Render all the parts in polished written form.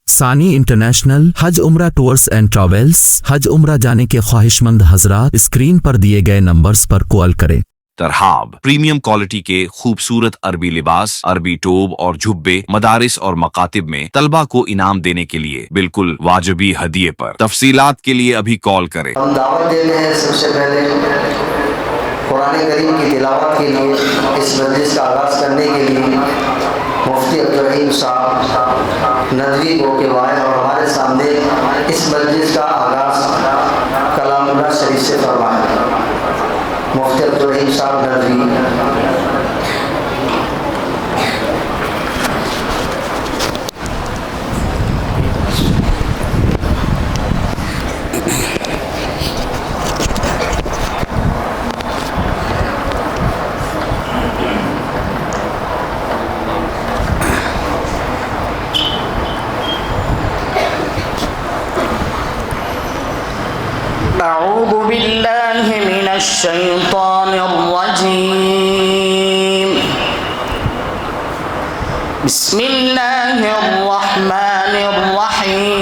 ثانی انٹرنیشنل حج عمرہ tours and travels. حج عمرہ جانے کے خواہش مند حضرات اسکرین پر دیے گئے نمبرز پر کال کریں۔ ترحاب پریمیم کوالٹی کے خوبصورت عربی لباس، عربی ٹوب اور جھبے مدارس اور مکاتب میں طلبہ کو انعام دینے کے لیے بالکل واجبی ہدیے پر۔ تفصیلات کے لیے ابھی کال کریں۔ ہم دعوت دیتے ہیں سب سے پہلے قرآن کریم کی تلاوت کے لیے، اس مجلس کا آغاز کرنے کے لیے مفتی عبدالرحیم صاحب ندوی کو کہ وائے اور ہمارے سامنے اس مجلس کا آغاز کلام اللہ شریف سے فرمائیں۔ مفتی عبدالرحیم صاحب ندوی۔ أعوذ بالله من الشيطان الرجيم. بسم الله الرحمن الرحيم.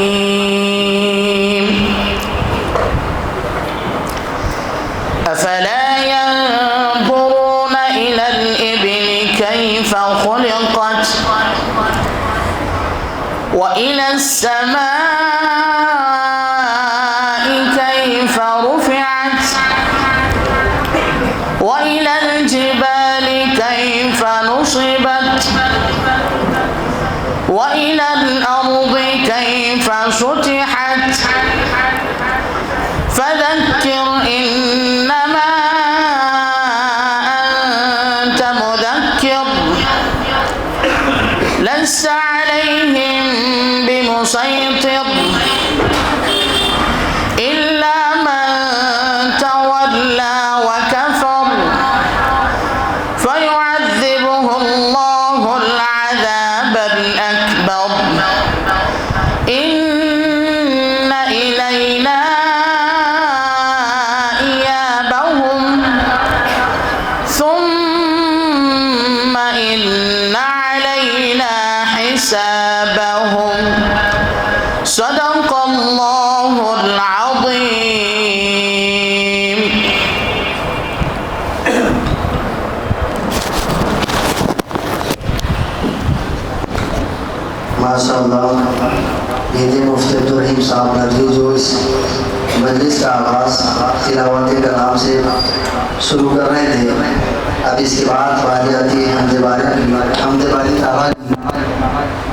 أفلا ينظرون إلى الإبل كيف خلقت وإلى السماء كيف رفعت وإلى الجبال كيف نصبت وإلى الأرض كيف سطحت فذكر إنما أنت مذكر لست عليهم بمسيطر إلا من تولى وكفر فيعذبه الله العذاب الأكبر إن إلينا إيابهم ثم إن علينا حسابهم صدق الله العظيم. ماشاء اللہ، یہ تھے مفتی عبدالرحیم صاحب ندوی جو اس مجلس کا آغاز تلاوت کلام سے شروع کر رہے تھے۔ اب اس کے بعد باری آتی ہے حمد باری تعالیٰ۔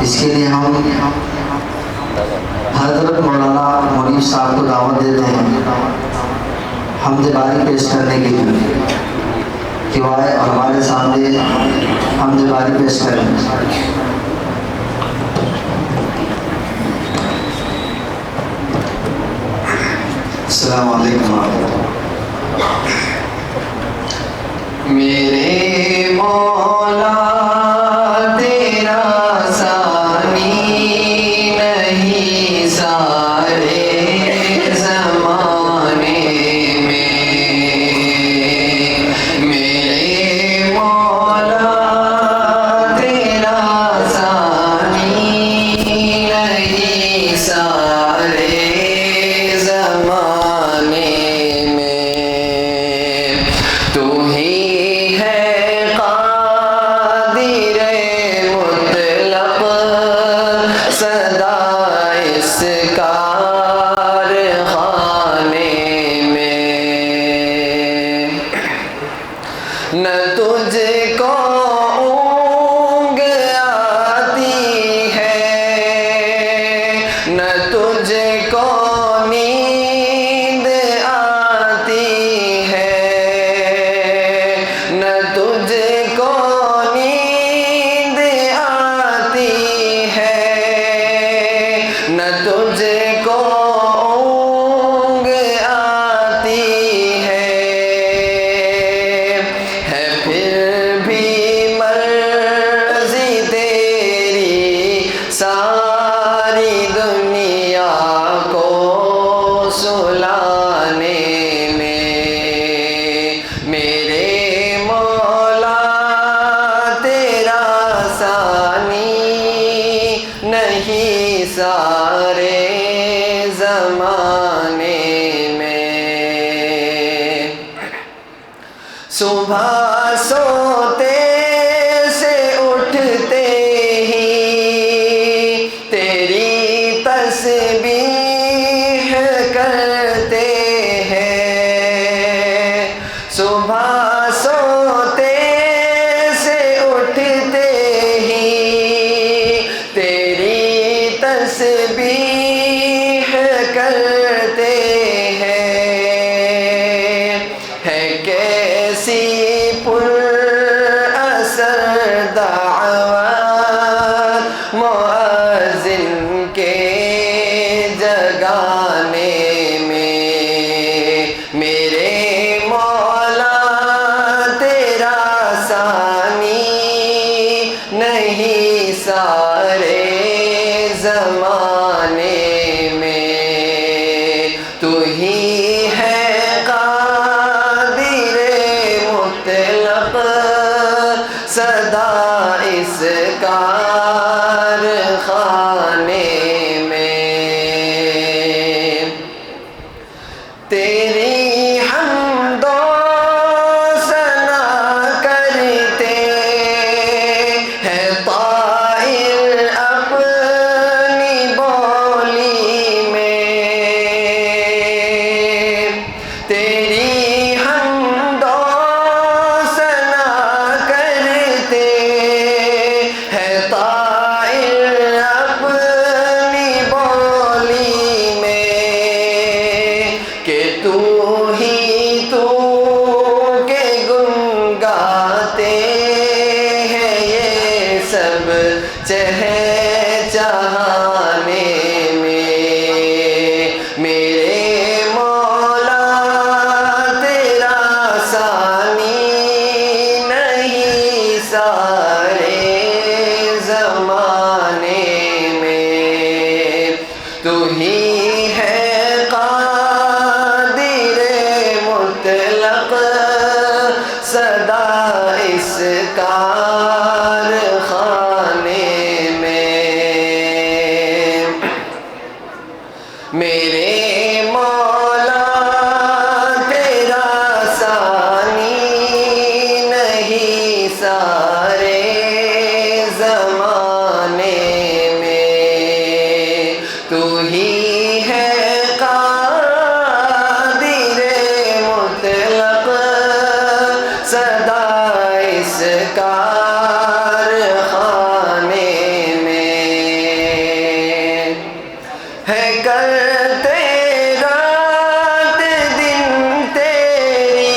اس کے لیے ہم حضرت مولانا منیب صاحب کو دعوت دیتے ہیں حمد باری پیش کرنے کے لیے کہ وہ آئے اور ہمارے سامنے حمد باری پیش کریں۔ السلام علیکم ورحمۃ اللہ۔ میرے مولا تیرا ثانی نہیں سارے زمانے میں، میرے مولا تیرا ثانی نہیں سارے زمانے میں، تو ہی ہے قادر مطلق صدا اس کارخانے میں، نہ تجھ کو اونگ آتی ہے نہ تجھ کو نیند آتی ہے، نہ تجھ کو نیند آتی ہے، نہ تجھ کو اونگ آتی ہے پھر بھی مرضی تیری ساری دنیا کو سلانے میں، میرے مولا تیرا ثانی نہیں سا سارے زمانے میں، صبح سوتے سے اٹھتے ہی تیری تسبیح کرتے ہیں، صبح سوتے سے اٹھتے ہی تیری تسبیح کرتے ہیں، ہے کیسی پر اثر دعوت مؤذن کے جگانے میں، میرے مولا تیرا ثانی نہیں سارے زمانے میں، تو ہی ہے قادر مطلق سدا اس کارخانے میں، تیری حمد و ثنا کرتے ہیں طائر اپنی بولی میں، تیری حمد و ثنا کرتے ہیں طائر اپنی بولی میں، کہ تو ہی تو کے گن گاتے ہیں یہ سب چہچہانے میں، میرے مولا تیرا ثانی نہیں سارے زمانے میں، تو ہی ہے قادر مطلق سدا اس کارخانے میں، میرے مولا تیرا ثانی نہیں سارے زمانے میں، تو ہی ہے قادر مطلق سدا اس کارخانے میں، ہے کرتے رات دن تیری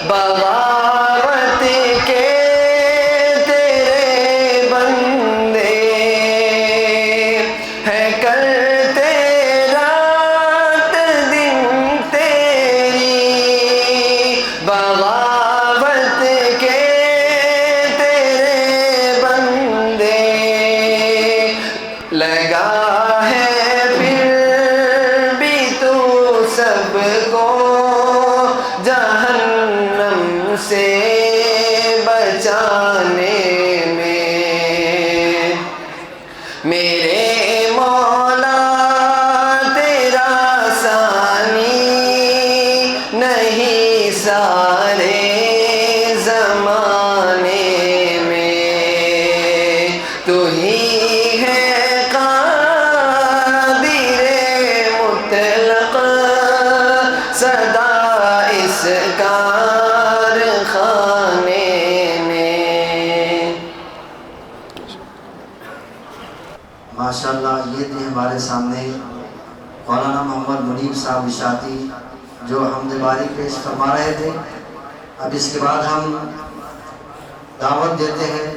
بغاوت کے تیرے بندے، ہے کرتے رات دن تیری بغاوت کے تیرے بندے، لگا ہے پھر بھی تو سب کو جہنم سے بچانے میں، میرے مولا تیرا ثانی نہیں سارے زمانے میں، تو ہی ہے قادر مطلق سدا اس کارخانے میں۔ ماشاءاللہ یہ تھے ہمارے سامنے مولانا محمد منیب صاحب اشاعتی جو حمد باری پیش فرما رہے تھے۔ اب اس کے بعد ہم دعوت دیتے ہیں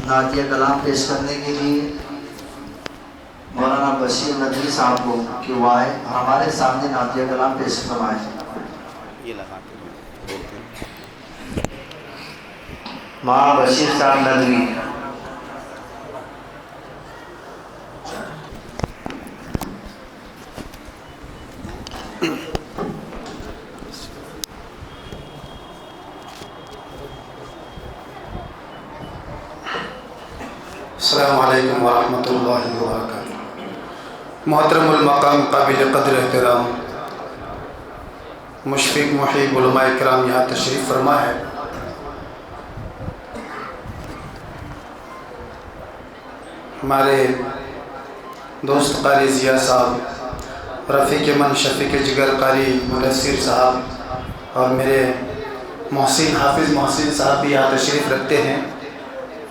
نعتیہ کلام پیش کرنے کے لیے مولانا بشیر ندوی صاحب کو کہ وہ آئے ہمارے سامنے نعتیہ کلام پیش فرمائیں۔ ماں بشیر صاحب ندوی۔ السلام علیکم ورحمۃ اللہ وبرکاتہ۔ محترم المقام، قابل قدر احترام مشفق محب علماء کرام یہاں تشریف فرما ہے۔ ہمارے دوست قاری ضیاء صاحب، رفیق من شفیق جگر قاری مدثر صاحب اور میرے محسن حافظ محسن صاحب بھی یہاں تشریف رکھتے ہیں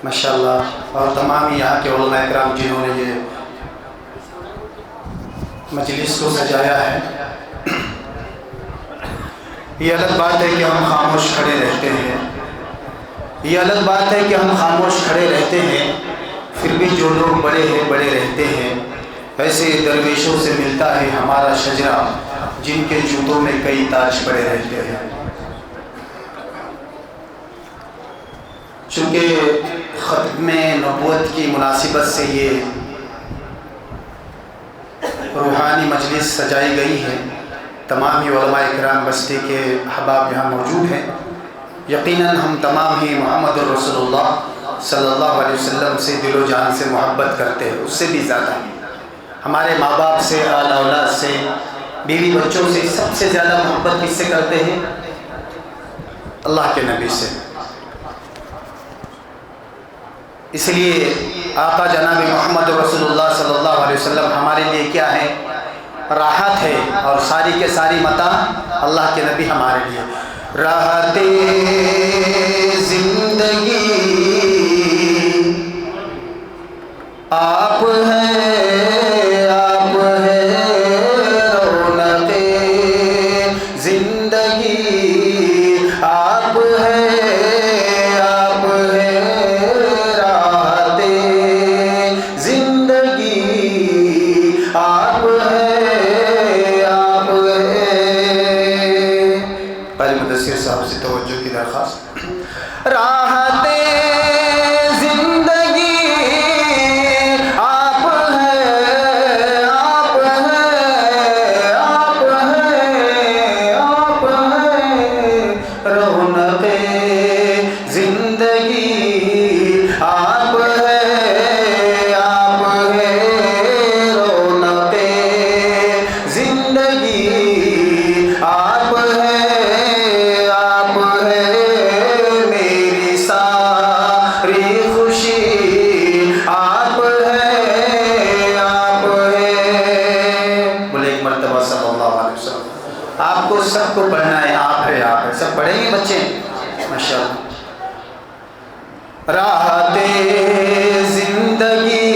ماشاءاللہ، اور تمام یہاں کے علماء کرام جنہوں نے یہ مجلس کو سجایا ہے۔ یہ الگ بات ہے کہ ہم خاموش کھڑے رہتے ہیں، یہ الگ بات ہے کہ ہم خاموش کھڑے رہتے ہیں، پھر بھی جو لوگ بڑے ہیں بڑے رہتے ہیں۔ ایسے درویشوں سے ملتا ہے ہمارا شجرہ، جن کے جوتوں میں کئی تاج پڑے رہتے ہیں۔ چونکہ ختم نبوت کی مناسبت سے یہ روحانی مجلس سجائی گئی ہے، تمام ہی علماء کرام بستی کے احباب یہاں موجود ہیں۔ یقیناً ہم تمام ہی محمد الرسول اللہ صلی اللہ علیہ وسلم سے دل و جان سے محبت کرتے ہیں، اس سے بھی زیادہ ہمارے ماں باپ سے، آل اولاد سے، بیوی بچوں سے سب سے زیادہ محبت کس سے کرتے ہیں؟ اللہ کے نبی سے۔ اس لیے آقا جناب محمد رسول اللہ صلی اللہ علیہ وسلم ہمارے لیے کیا ہے؟ راحت ہے، اور ساری کے ساری متاع اللہ کے نبی ہمارے لیے راحت زندگی آپ ہیں، آپ ہیں رونق زندگی، آپ ہیں، آپ ہیں راحت زندگی، آپ ہیں، آپ ہیں۔ قاری مدثر صاحب سے توجہ کی درخواست۔ راحت سب کو پڑھنا ہے، آپ ہے، آپ ہے، سب پڑھیں گے بچے ماشاءاللہ۔ راحت زندگی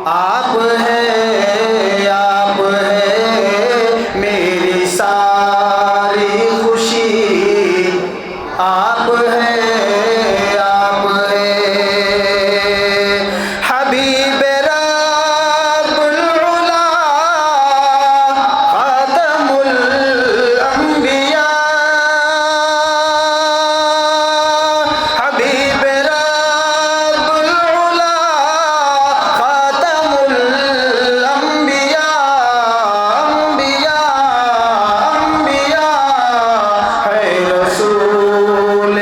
آپ ہے، آپ ہے، میری ساری خوشی آپ ہے، آپ ہے، حبیب رب العلا خاتم الانبیاء، حبیب رب العلا خاتم الانبیاء، انبیاء انبیاء ہے رسول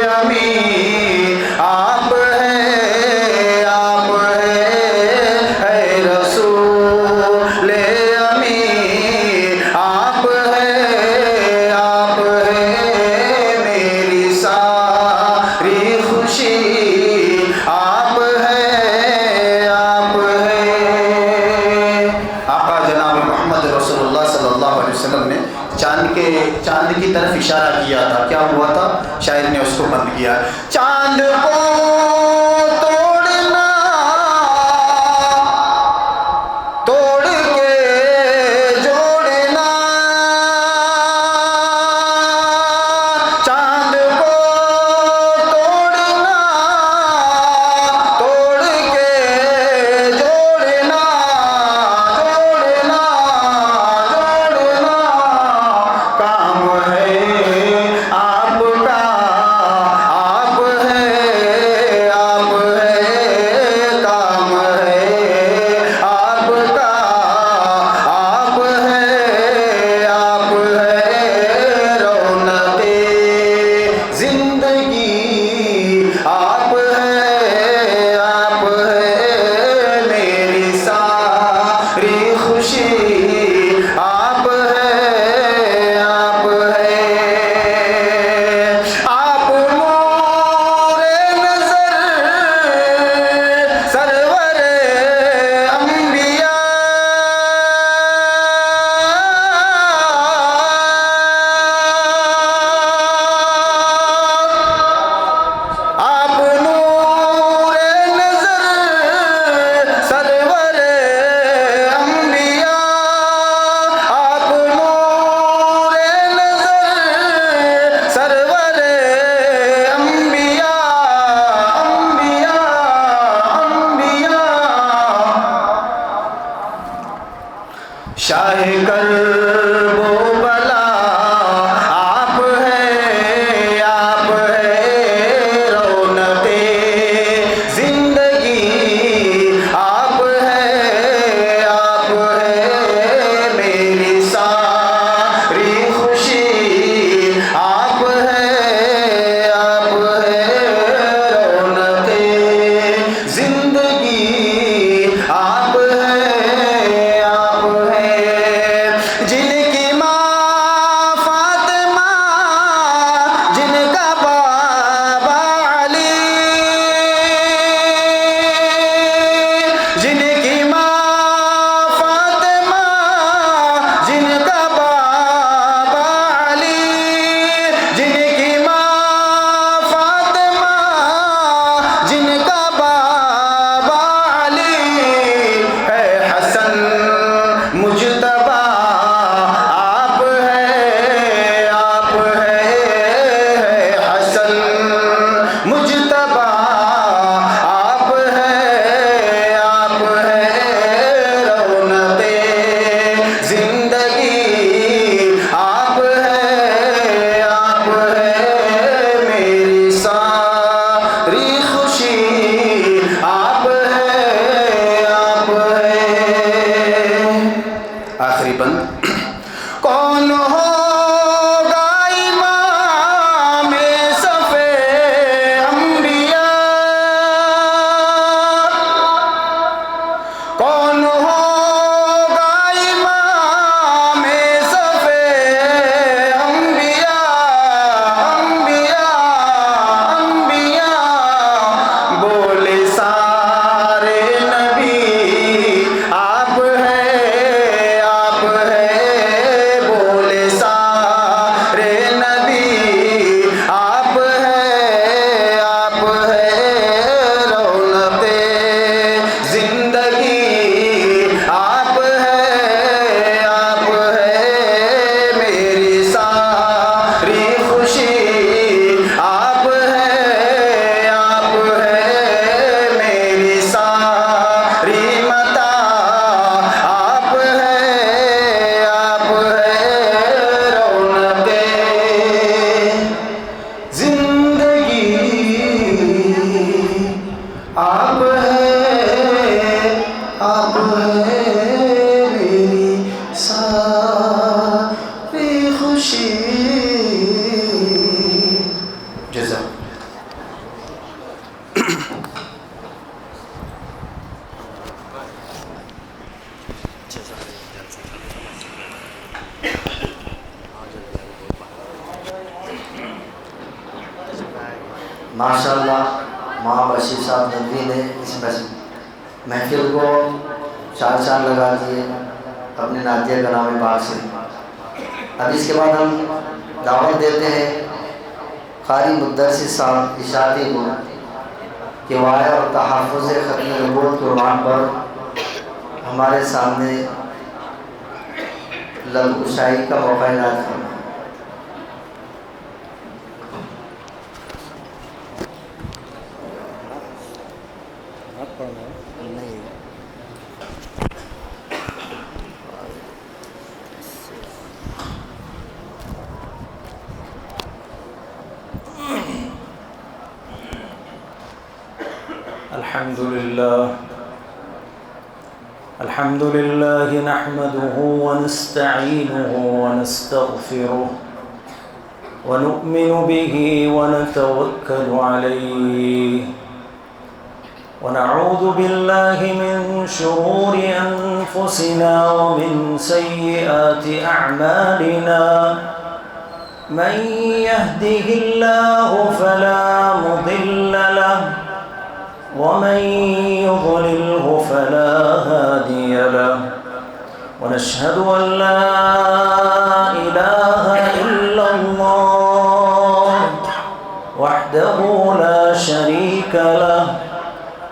امین، آپ ہے، آپ ہے رسول امین، آپ ہے، آپ ہے، میری ساری خوشی آپ ہے، آپ ہے۔ آقا جناب محمد رسول اللہ صلی اللہ علیہ وسلم نے چاند کی طرف اشارہ کیا تھا، کیا ہوا تھا؟ شاعر نے اس کو بند کیا، چاند کو توڑنا توڑ کے جوڑنا، چاند کو توڑنا توڑ کے جوڑنا، جوڑنا جوڑنا کام ہے آپ کا، آپ ہے، ماشاءاللہ ماں بشیر صاحب ندوی نے اس محفل کو 4 چاند لگا دیے اپنے نعتیہ کلام پاک سے۔ اب اس کے بعد ہم دعوت دیتے ہیں قاری مدثر صاحب اشاعتی کو کہ وعیہ اور تحفظ ختم نبوت کے عنوان پر ہمارے سامنے لب کشائی کا موقع عنایت فرمائیں۔ الحمد لله نحمده ونستعينه ونستغفره ونؤمن به ونتوكل عليه ونعوذ بالله من شرور أنفسنا ومن سيئات أعمالنا من يهده الله فلا مضل له ومن يضلله فلا هادي له ونشهد أن لا إله إلا الله وحده لا شريك له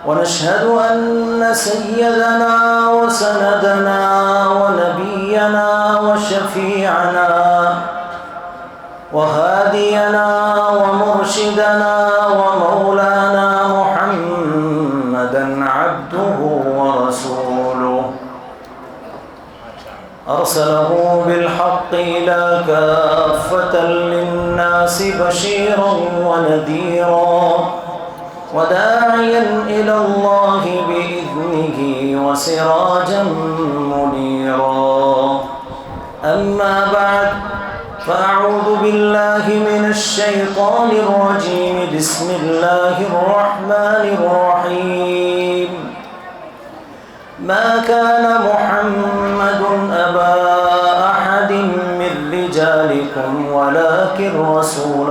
ونشهد أن سيدنا وسندنا ونبينا وشفيعنا وهادينا ومرشدنا ومولانا محمدا عبده ورسوله أرسله بالحق إلى كافة للناس بشيرا ونذيرا وداعيا إلى الله بإذنه وسراجا منيرا أما بعد فأعوذ بالله من الشيطان الرجيم بسم الله الرحمن الرحيم ما كان محمد أبا أحد من رجالكم ولكن رسول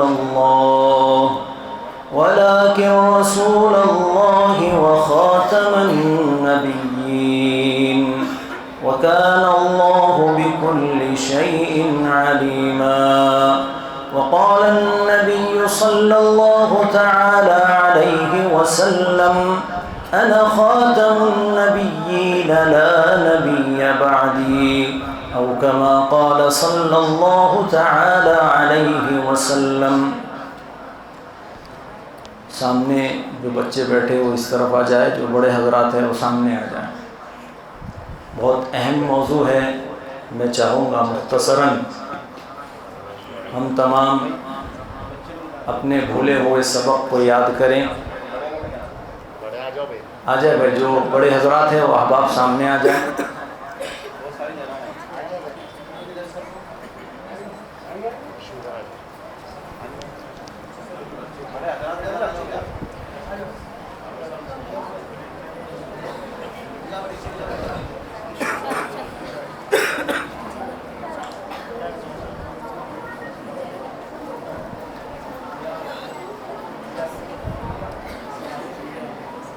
الله وخاتم النبيين وكان الله بكل شيء عليما وقال النبي صلى الله تعالى عليه وسلم أنا خاتم النبيين لا نبي بعدي أو كما قال صلى الله تعالى عليه وسلم۔ سامنے جو بچے بیٹھے وہ اس طرف آ جائے، جو بڑے حضرات ہیں وہ سامنے آ جائیں۔ بہت اہم موضوع ہے، میں چاہوں گا مختصراً ہم تمام اپنے بھولے ہوئے سبق کو یاد کریں۔ آ جائے بھائی، جو بڑے حضرات ہیں وہ احباب سامنے آ جائیں۔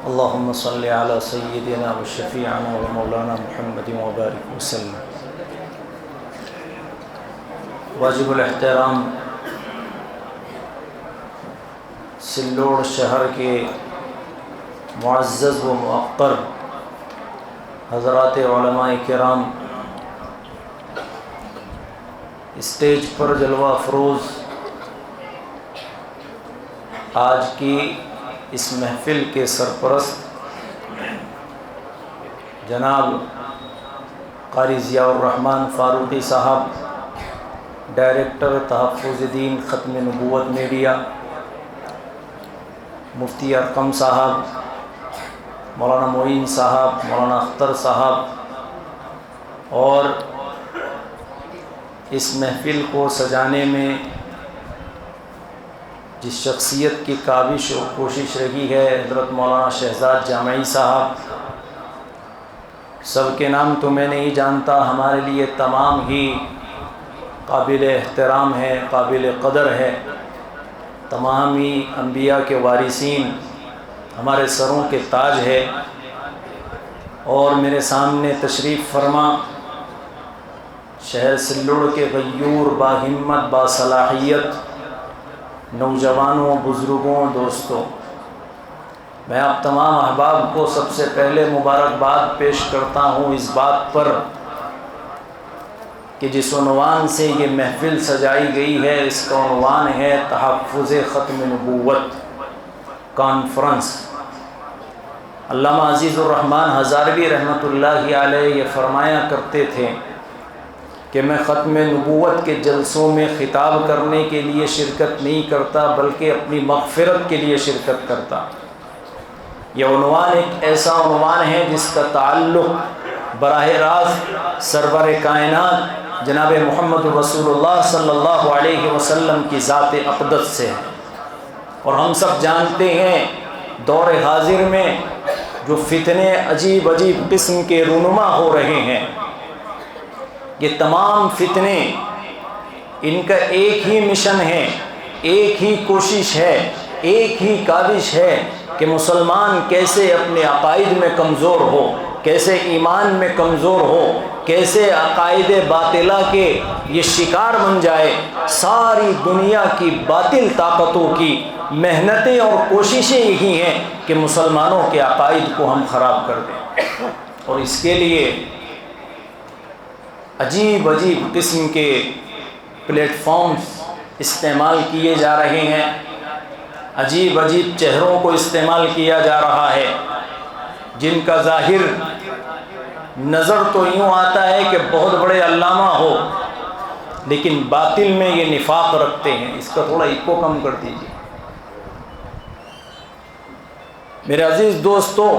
اللهم صل على سيدنا وشفيعنا ومولانا محمد وبارك وسلم۔ واجب الاحترام سلوڑ شہر کے معزز و موقر حضرات علماء کرام، اسٹیج پر جلوہ افروز آج کی اس محفل کے سرپرست جناب قاری ضیاء الرحمن فاروقی صاحب، ڈائریکٹر تحفظ دین ختم نبوت میڈیا، مفتی ارقم صاحب، مولانا معین صاحب، مولانا اختر صاحب، اور اس محفل کو سجانے میں جس شخصیت کی کاوش و کوشش رہی ہے حضرت مولانا شہزاد جامعی صاحب، سب کے نام تو میں نہیں جانتا، ہمارے لیے تمام ہی قابل احترام ہے، قابل قدر ہے، تمام ہی انبیاء کے وارثین، ہمارے سروں کے تاج ہے۔ اور میرے سامنے تشریف فرما شہر سلوڑ کے غیور، باہمت، باصلاحیت نوجوانوں، بزرگوں، دوستوں، میں آپ تمام احباب کو سب سے پہلے مبارکباد پیش کرتا ہوں اس بات پر کہ جس عنوان سے یہ محفل سجائی گئی ہے، اس کا عنوان ہے تحفظ ختم نبوت کانفرنس۔ علامہ عزیز الرحمن ہزاروی رحمۃ اللہ علیہ یہ فرمایا کرتے تھے کہ میں ختم نبوت کے جلسوں میں خطاب کرنے کے لیے شرکت نہیں کرتا بلکہ اپنی مغفرت کے لیے شرکت کرتا۔ یہ عنوان ایک ایسا عنوان ہے جس کا تعلق براہ راست سرور کائنات جناب محمد رسول اللہ صلی اللہ علیہ وسلم کی ذات اقدس سے ہے۔ اور ہم سب جانتے ہیں دور حاضر میں جو فتنے عجیب عجیب قسم کے رونما ہو رہے ہیں، یہ تمام فتنے، ان کا ایک ہی مشن ہے، ایک ہی کوشش ہے، ایک ہی کاوش ہے کہ مسلمان کیسے اپنے عقائد میں کمزور ہو، کیسے ایمان میں کمزور ہو، کیسے عقائد باطلہ کے یہ شکار بن جائے۔ ساری دنیا کی باطل طاقتوں کی محنتیں اور کوششیں یہی ہیں کہ مسلمانوں کے عقائد کو ہم خراب کر دیں، اور اس کے لیے عجیب عجیب قسم کے پلیٹ فارمز استعمال کیے جا رہے ہیں، عجیب عجیب چہروں کو استعمال کیا جا رہا ہے، جن کا ظاہر نظر تو یوں آتا ہے کہ بہت بڑے علامہ ہو، لیکن باطل میں یہ نفاق رکھتے ہیں۔ اس کا تھوڑا ایکو کم کر دیجیے۔ میرے عزیز دوستو،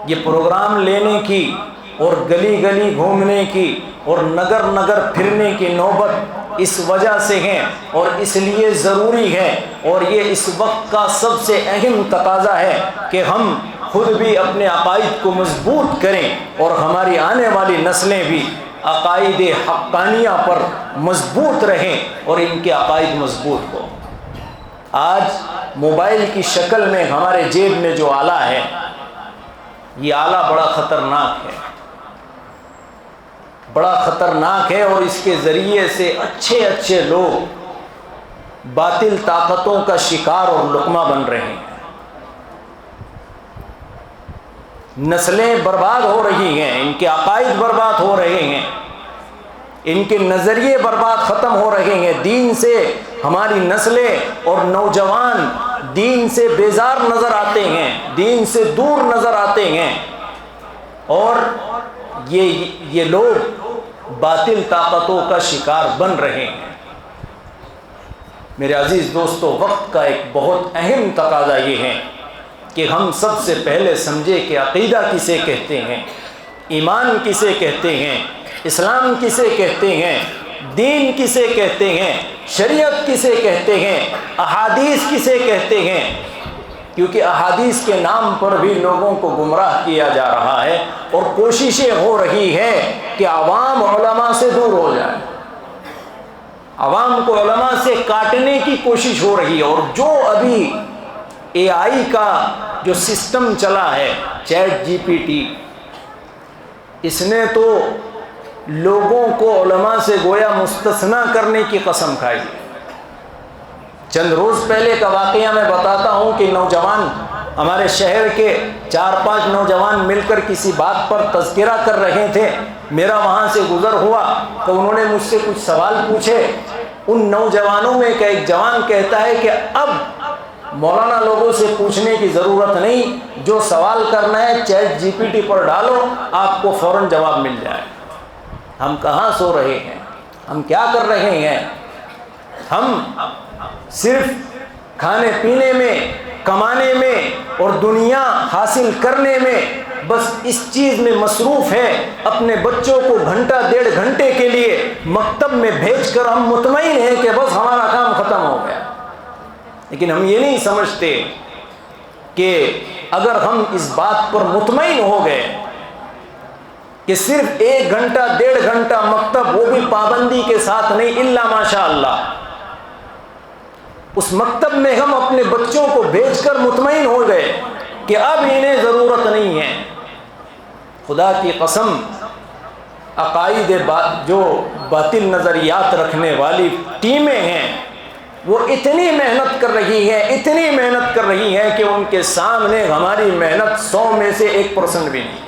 یہ پروگرام لینے کی اور گلی گلی گھومنے کی اور نگر نگر پھرنے کی نوبت اس وجہ سے ہے اور اس لیے ضروری ہے، اور یہ اس وقت کا سب سے اہم تقاضا ہے کہ ہم خود بھی اپنے عقائد کو مضبوط کریں اور ہماری آنے والی نسلیں بھی عقائد حقانیہ پر مضبوط رہیں اور ان کے عقائد مضبوط ہو۔ آج موبائل کی شکل میں ہمارے جیب میں جو آلہ ہے، یہ آلہ بڑا خطرناک ہے، بڑا خطرناک ہے، اور اس کے ذریعے سے اچھے اچھے لوگ باطل طاقتوں کا شکار اور لقمہ بن رہے ہیں۔ نسلیں برباد ہو رہی ہیں، ان کے عقائد برباد ہو رہے ہیں، ان کے نظریے برباد ختم ہو رہے ہیں، دین سے ہماری نسلیں اور نوجوان دین سے بیزار نظر آتے ہیں، دین سے دور نظر آتے ہیں، اور یہ لوگ باطل طاقتوں کا شکار بن رہے ہیں۔ میرے عزیز دوستو، وقت کا ایک بہت اہم تقاضا یہ ہے کہ ہم سب سے پہلے سمجھے کہ عقیدہ کسے کہتے ہیں، ایمان کسے کہتے ہیں، اسلام کسے کہتے ہیں، دین کسے کہتے ہیں، شریعت کسے کہتے ہیں، احادیث کسے کہتے ہیں، کیونکہ احادیث کے نام پر بھی لوگوں کو گمراہ کیا جا رہا ہے اور کوششیں ہو رہی ہیں کہ عوام علماء سے دور ہو جائے، عوام کو علماء سے کاٹنے کی کوشش ہو رہی ہے۔ اور جو ابھی اے آئی کا جو سسٹم چلا ہے، چیٹ جی پی ٹی، اس نے تو لوگوں کو علماء سے گویا مستثنا کرنے کی قسم کھائی۔ چند روز پہلے کا واقعہ میں بتاتا ہوں کہ نوجوان، ہمارے شہر کے 4-5 نوجوان مل کر کسی بات پر تذکرہ کر رہے تھے، میرا وہاں سے گزر ہوا تو انہوں نے مجھ سے کچھ سوال پوچھے۔ ان نوجوانوں میں کا ایک جوان کہتا ہے کہ اب مولانا لوگوں سے پوچھنے کی ضرورت نہیں، جو سوال کرنا ہے چیٹ جی پی ٹی پر ڈالو، آپ کو فوراً جواب مل جائے۔ ہم کہاں سو رہے ہیں؟ ہم کیا کر رہے ہیں؟ ہم صرف کھانے پینے میں، کمانے میں اور دنیا حاصل کرنے میں بس اس چیز میں مصروف ہے، اپنے بچوں کو گھنٹہ 1.5 گھنٹے کے لیے مکتب میں بھیج کر ہم مطمئن ہیں کہ بس ہمارا کام ختم ہو گیا۔ لیکن ہم یہ نہیں سمجھتے کہ اگر ہم اس بات پر مطمئن ہو گئے کہ صرف 1 گھنٹہ 1.5 گھنٹہ مکتب، وہ بھی پابندی کے ساتھ نہیں، الا ماشاء اللہ، اس مکتب میں ہم اپنے بچوں کو بھیج کر مطمئن ہو گئے کہ اب انہیں ضرورت نہیں ہے، خدا کی قسم عقائد جو باطل نظریات رکھنے والی ٹیمیں ہیں وہ اتنی محنت کر رہی ہیں، اتنی محنت کر رہی ہیں کہ ان کے سامنے ہماری محنت 100 میں سے 1% بھی نہیں۔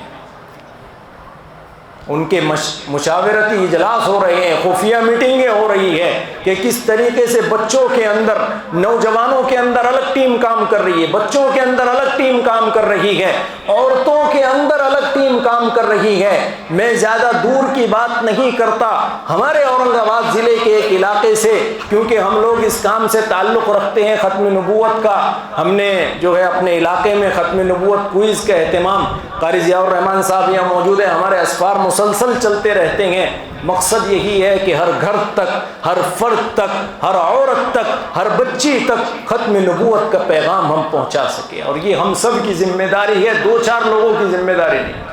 ان کے مشاورتی اجلاس ہو رہے ہیں، خفیہ میٹنگیں ہو رہی ہے کہ کس طریقے سے بچوں کے اندر، نوجوانوں کے اندر الگ ٹیم کام کر رہی ہے، بچوں کے اندر الگ ٹیم کام کر رہی ہے، عورتوں کے اندر الگ ٹیم کام کر رہی ہے۔ میں زیادہ دور کی بات نہیں کرتا، ہمارے اورنگ آباد ضلع کے ایک علاقے سے، کیونکہ ہم لوگ اس کام سے تعلق رکھتے ہیں ختم نبوت کا، ہم نے جو ہے اپنے علاقے میں ختم نبوت کوئز کا اہتمام، قاری ضیاء الرحمن صاحب یہاں موجود ہیں، ہمارے اسفار مسلسل چلتے رہتے ہیں۔ مقصد یہی ہے کہ ہر گھر تک، ہر فرد تک، ہر عورت تک، ہر بچی تک ختم نبوت کا پیغام ہم پہنچا سکیں، اور یہ ہم سب کی ذمہ داری ہے، 2-4 لوگوں کی ذمہ داری نہیں۔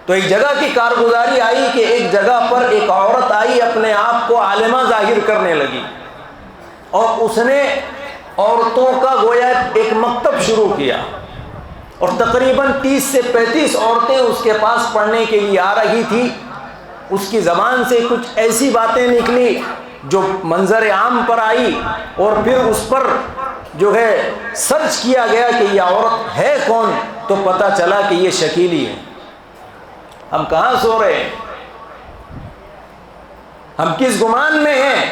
تو ایک جگہ کی کارگزاری آئی کہ ایک جگہ پر ایک عورت آئی، اپنے آپ کو عالمہ ظاہر کرنے لگی، اور اس نے عورتوں کا گویا ایک مکتب شروع کیا، اور تقریباً 30 سے 35 عورتیں اس کے پاس پڑھنے کے لیے آ رہی تھی۔ اس کی زبان سے کچھ ایسی باتیں نکلی جو منظر عام پر آئی، اور پھر اس پر جو ہے سرچ کیا گیا کہ یہ عورت ہے کون، تو پتہ چلا کہ یہ شکیلی ہے۔ ہم کہاں سو رہے ہیں؟ ہم کس گمان میں ہیں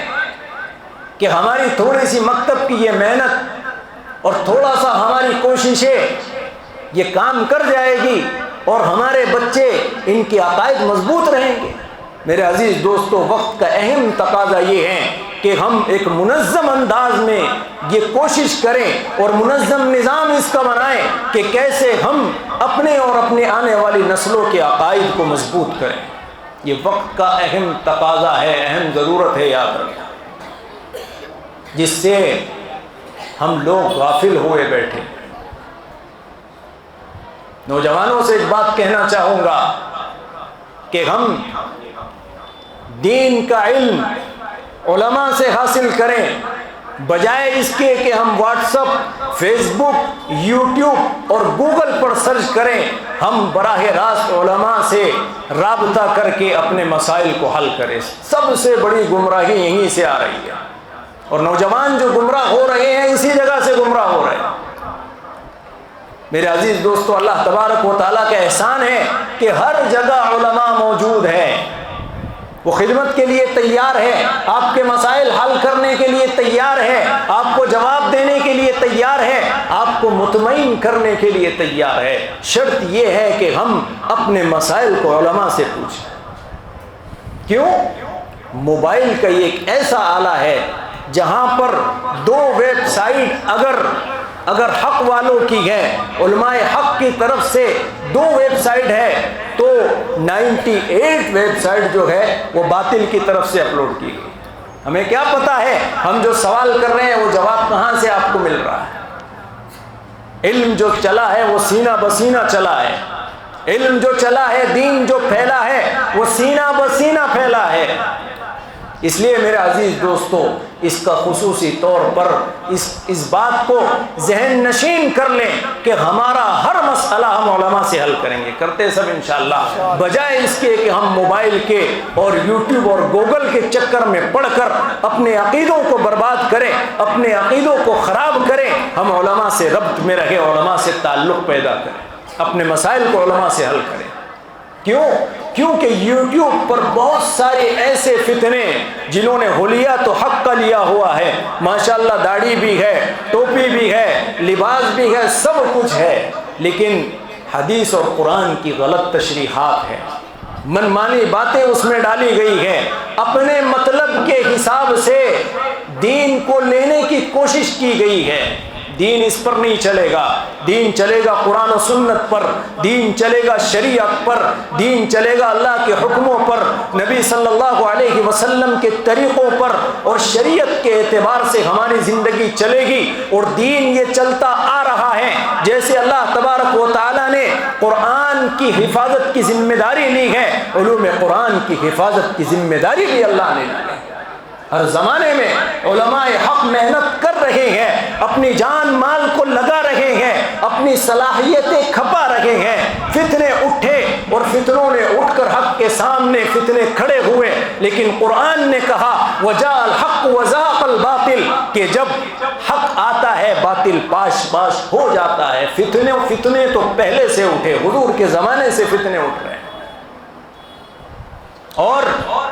کہ ہماری تھوڑی سی مکتب کی یہ محنت اور تھوڑا سا ہماری کوششیں یہ کام کر جائے گی اور ہمارے بچے ان کے عقائد مضبوط رہیں گے؟ میرے عزیز دوستو، وقت کا اہم تقاضا یہ ہے کہ ہم ایک منظم انداز میں یہ کوشش کریں اور منظم نظام اس کا بنائیں کہ کیسے ہم اپنے اور اپنے آنے والی نسلوں کے عقائد کو مضبوط کریں۔ یہ وقت کا اہم تقاضا ہے، اہم ضرورت ہے، یاد رکھیں، جس سے ہم لوگ غافل ہوئے بیٹھے۔ نوجوانوں سے ایک بات کہنا چاہوں گا کہ ہم دین کا علم علماء سے حاصل کریں، بجائے اس کے کہ ہم واٹس اپ، فیس بک، یوٹیوب اور گوگل پر سرچ کریں۔ ہم براہ راست علماء سے رابطہ کر کے اپنے مسائل کو حل کریں۔ سب سے بڑی گمراہی یہیں سے آ رہی ہے، اور نوجوان جو گمراہ ہو رہے ہیں اسی جگہ سے گمراہ ہو رہے ہیں۔ میرے عزیز دوستو، اللہ تبارک و تعالیٰ کا احسان ہے کہ ہر جگہ علماء موجود ہیں، وہ خدمت کے لیے تیار ہے، آپ کے مسائل حل کرنے کے لیے تیار ہے، آپ کو جواب دینے کے لیے تیار ہے، آپ کو مطمئن کرنے کے لیے تیار ہے۔ شرط یہ ہے کہ ہم اپنے مسائل کو علماء سے پوچھیں۔ کیوں؟ موبائل کا یہ ایک ایسا آلہ ہے جہاں پر 2 ویب سائٹ اگر حق والوں کی ہے، علماء حق کی طرف سے 2 ویب سائٹ ہے، تو 98 ویب سائٹ جو ہے وہ باطل کی طرف سے اپلوڈ کی گئی۔ ہمیں کیا پتا ہے ہم جو سوال کر رہے ہیں وہ جواب کہاں سے آپ کو مل رہا ہے؟ علم جو چلا ہے وہ سینہ بسینہ چلا ہے، علم جو چلا ہے، دین جو پھیلا ہے وہ سینہ بسینہ پھیلا ہے۔ اس لیے میرے عزیز دوستو، اس کا خصوصی طور پر اس بات کو ذہن نشین کر لیں کہ ہمارا ہر مسئلہ ہم علماء سے حل کریں گے، کرتے سب انشاءاللہ، بجائے اس کے کہ ہم موبائل کے اور یوٹیوب اور گوگل کے چکر میں پڑھ کر اپنے عقیدوں کو برباد کریں، اپنے عقیدوں کو خراب کریں۔ ہم علماء سے ربط میں رہیں، علماء سے تعلق پیدا کریں، اپنے مسائل کو علماء سے حل کریں۔ کیونکہ یوٹیوب پر بہت سارے ایسے فتنے جنہوں نے حلیات و حق کا لیا ہوا ہے، ماشاءاللہ داڑھی بھی ہے، ٹوپی بھی ہے، لباس بھی ہے، سب کچھ ہے، لیکن حدیث اور قرآن کی غلط تشریحات ہے، منمانی باتیں اس میں ڈالی گئی ہیں، اپنے مطلب کے حساب سے دین کو لینے کی کوشش کی گئی ہے۔ دین اس پر نہیں چلے گا. دین چلے گا قرآن و سنت پر, دین چلے گا شریعت پر, دین چلے گا اللہ کے حکموں پر, نبی صلی اللہ علیہ وسلم کے طریقوں پر, اور شریعت کے اعتبار سے ہماری زندگی چلے گی. اور دین یہ چلتا آ رہا ہے. جیسے اللہ تبارک و تعالیٰ نے قرآن کی حفاظت کی ذمہ داری لی ہے, علوم قرآن کی حفاظت کی ذمہ داری بھی اللہ نے لی ہے. ہر زمانے میں علماء حق محنت کر رہے ہیں, اپنی جان مال کو لگا رہے ہیں, اپنی صلاحیتیں کھپا رہے ہیں. فتنے اٹھے اور فتنوں نے اٹھ کر حق کے سامنے فتنے کھڑے ہوئے, لیکن قرآن نے کہا وجاء الحق وزاق الباطل, کہ جب حق آتا ہے باطل پاش پاش ہو جاتا ہے. فتنے تو پہلے سے اٹھے, حضور کے زمانے سے فتنے اٹھ رہے ہیں, اور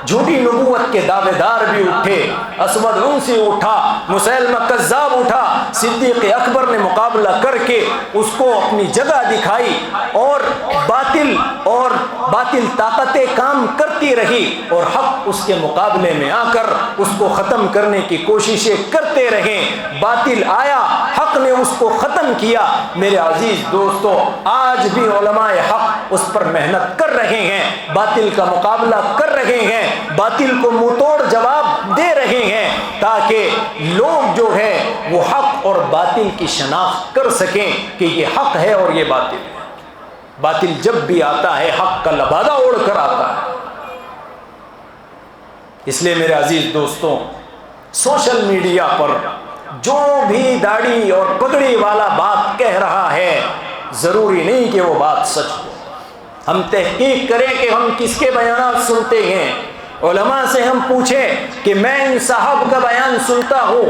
جھوٹی نبوت کے دعوے دار بھی اٹھے. اسود عنسی اٹھا, مسیلمہ کذاب اٹھا, صدیق اکبر نے مقابلہ کر کے اس کو اپنی جگہ دکھائی, اور باطل طاقتیں کام کرتی رہی, اور حق اس کے مقابلے میں آ کر اس کو ختم کرنے کی کوششیں کرتے رہے. باطل آیا, حق نے اس کو ختم کیا. میرے عزیز دوستو, آج بھی علماء حق اس پر محنت کر رہے ہیں, باطل کا مقابلہ کر رہے ہیں, باطل کو منہ توڑ جواب دے رہے ہیں, تاکہ لوگ جو ہے وہ حق اور باطل کی شناخت کر سکیں کہ یہ حق ہے اور یہ باطل ہے. باطل جب بھی آتا ہے حق کا لبادہ اوڑھ کر آتا ہے. اس لیے میرے عزیز دوستوں, سوشل میڈیا پر جو بھی داڑھی اور پگڑی والا بات کہہ رہا ہے, ضروری نہیں کہ وہ بات سچ ہو. ہم تحقیق کریں کہ ہم کس کے بیانات سنتے ہیں. علماء سے ہم پوچھیں کہ میں ان صاحب کا بیان سنتا ہوں,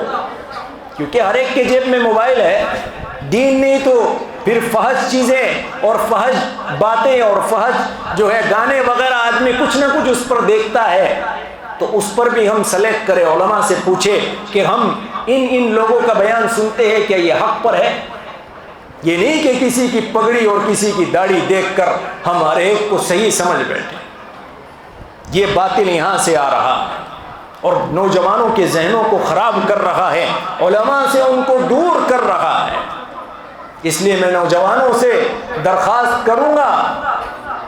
کیونکہ ہر ایک کے جیب میں موبائل ہے. دین نہیں تو پھر فحش چیزیں اور فحش باتیں اور فحش جو ہے گانے وغیرہ آدمی کچھ نہ کچھ اس پر دیکھتا ہے, تو اس پر بھی ہم سلیکٹ کریں. علماء سے پوچھے کہ ہم ان لوگوں کا بیان سنتے ہیں, کیا یہ حق پر ہے؟ یہ نہیں کہ کسی کی پگڑی اور کسی کی داڑھی دیکھ کر ہم ہر ایک کو صحیح سمجھ بیٹھے. یہ باطل یہاں سے آ رہا ہے اور نوجوانوں کے ذہنوں کو خراب کر رہا ہے, علماء سے ان کو دور کر رہا ہے. اس لیے میں نوجوانوں سے درخواست کروں گا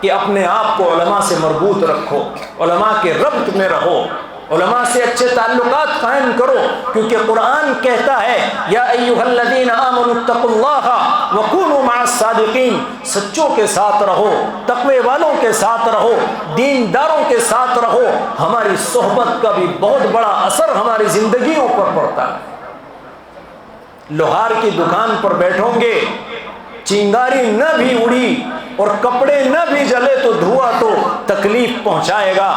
کہ اپنے آپ کو علماء سے مربوط رکھو, علماء کے ربط میں رہو, علماء سے اچھے تعلقات قائم کرو, کیونکہ قرآن کہتا ہے یا ایھا الذین آمنوا اتقوا اللہ وکونوا مع الصادقین, سچوں کے ساتھ رہو, تقوی والوں کے ساتھ رہو, دینداروں کے ساتھ رہو. ہماری صحبت کا بھی بہت بڑا اثر ہماری زندگیوں پر پڑتا ہے. لوہار کی دکان پر بیٹھوں گے, چنگاری نہ بھی اڑی اور کپڑے نہ بھی جلے تو دھواں تو تکلیف پہنچائے گا.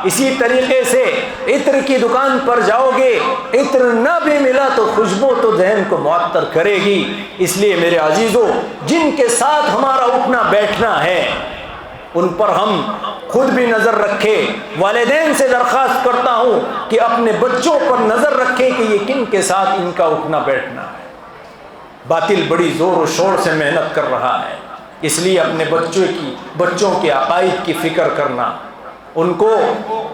اسی طریقے سے عطر کی دکان پر جاؤ گے, عطر نہ بھی ملا تو خوشبو تو ذہن کو معطر کرے گی. اس لیے میرے عزیزو, جن کے ساتھ ہمارا اٹھنا بیٹھنا ہے ان پر ہم خود بھی نظر رکھیں. والدین سے درخواست کرتا ہوں کہ اپنے بچوں پر نظر رکھیں کہ یہ کن کے ساتھ ان کا اٹھنا بیٹھنا ہے. باطل بڑی زور و شور سے محنت کر رہا ہے, اس لیے اپنے بچوں کے عقائد کی فکر کرنا. ان کو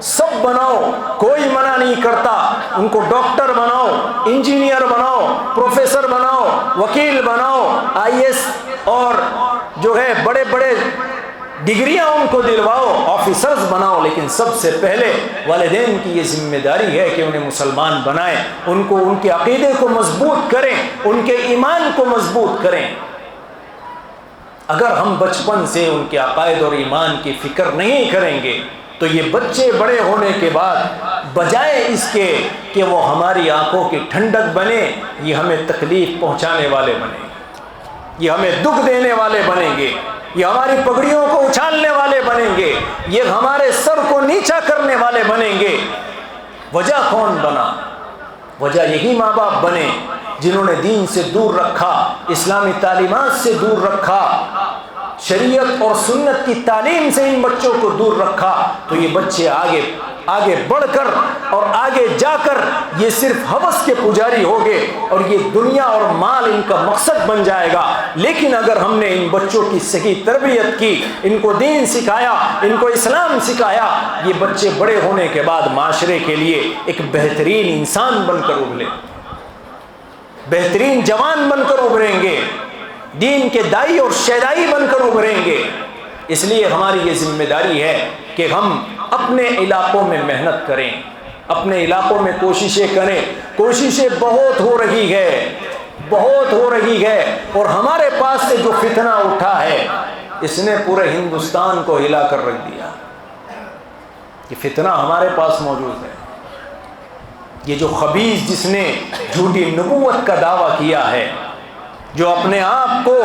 سب بناؤ, کوئی منع نہیں کرتا. ان کو ڈاکٹر بناؤ, انجینئر بناؤ, پروفیسر بناؤ, وکیل بناؤ, IAS اور جو ہے بڑے بڑے ڈگریاں ان کو دلواؤ, آفیسرز بناؤ. لیکن سب سے پہلے والدین کی یہ ذمہ داری ہے کہ انہیں مسلمان بنائیں, ان کو ان کے عقیدے کو مضبوط کریں, ان کے ایمان کو مضبوط کریں. اگر ہم بچپن سے ان کے عقائد اور ایمان کی فکر نہیں کریں گے تو یہ بچے بڑے ہونے کے بعد بجائے اس کے کہ وہ ہماری آنکھوں کی ٹھنڈک بنے, یہ ہمیں تکلیف پہنچانے والے بنیں گے, یہ ہمیں دکھ دینے والے بنیں گے, یہ ہماری پگڑیوں کو اچھالنے والے بنیں گے, یہ ہمارے سر کو نیچا کرنے والے بنیں گے. وجہ کون بنا؟ وجہ یہی ماں باپ بنے جنہوں نے دین سے دور رکھا, اسلامی تعلیمات سے دور رکھا, شریعت اور سنت کی تعلیم سے ان بچوں کو دور رکھا. تو یہ بچے آگے بڑھ کر اور آگے جا کر یہ صرف ہوس کے پجاری ہو گے اور یہ دنیا اور مال ان کا مقصد بن جائے گا. لیکن اگر ہم نے ان بچوں کی صحیح تربیت کی, ان کو دین سکھایا, ان کو اسلام سکھایا, یہ بچے بڑے ہونے کے بعد معاشرے کے لیے ایک بہترین انسان بن کر ابھرے, بہترین جوان بن کر ابھریں گے، دین کے دائی اور شیدائی بن کر ابھریں گے۔ اس لیے ہماری یہ ذمہ داری ہے کہ ہم اپنے علاقوں میں محنت کریں، اپنے علاقوں میں کوششیں کریں۔ کوششیں بہت ہو رہی ہے، بہت ہو رہی ہے، اور ہمارے پاس سے جو فتنہ اٹھا ہے اس نے پورے ہندوستان کو ہلا کر رکھ دیا۔ یہ فتنہ ہمارے پاس موجود ہے۔ یہ جو خبیث جس نے جھوٹی نبوت کا دعویٰ کیا ہے، جو اپنے آپ کو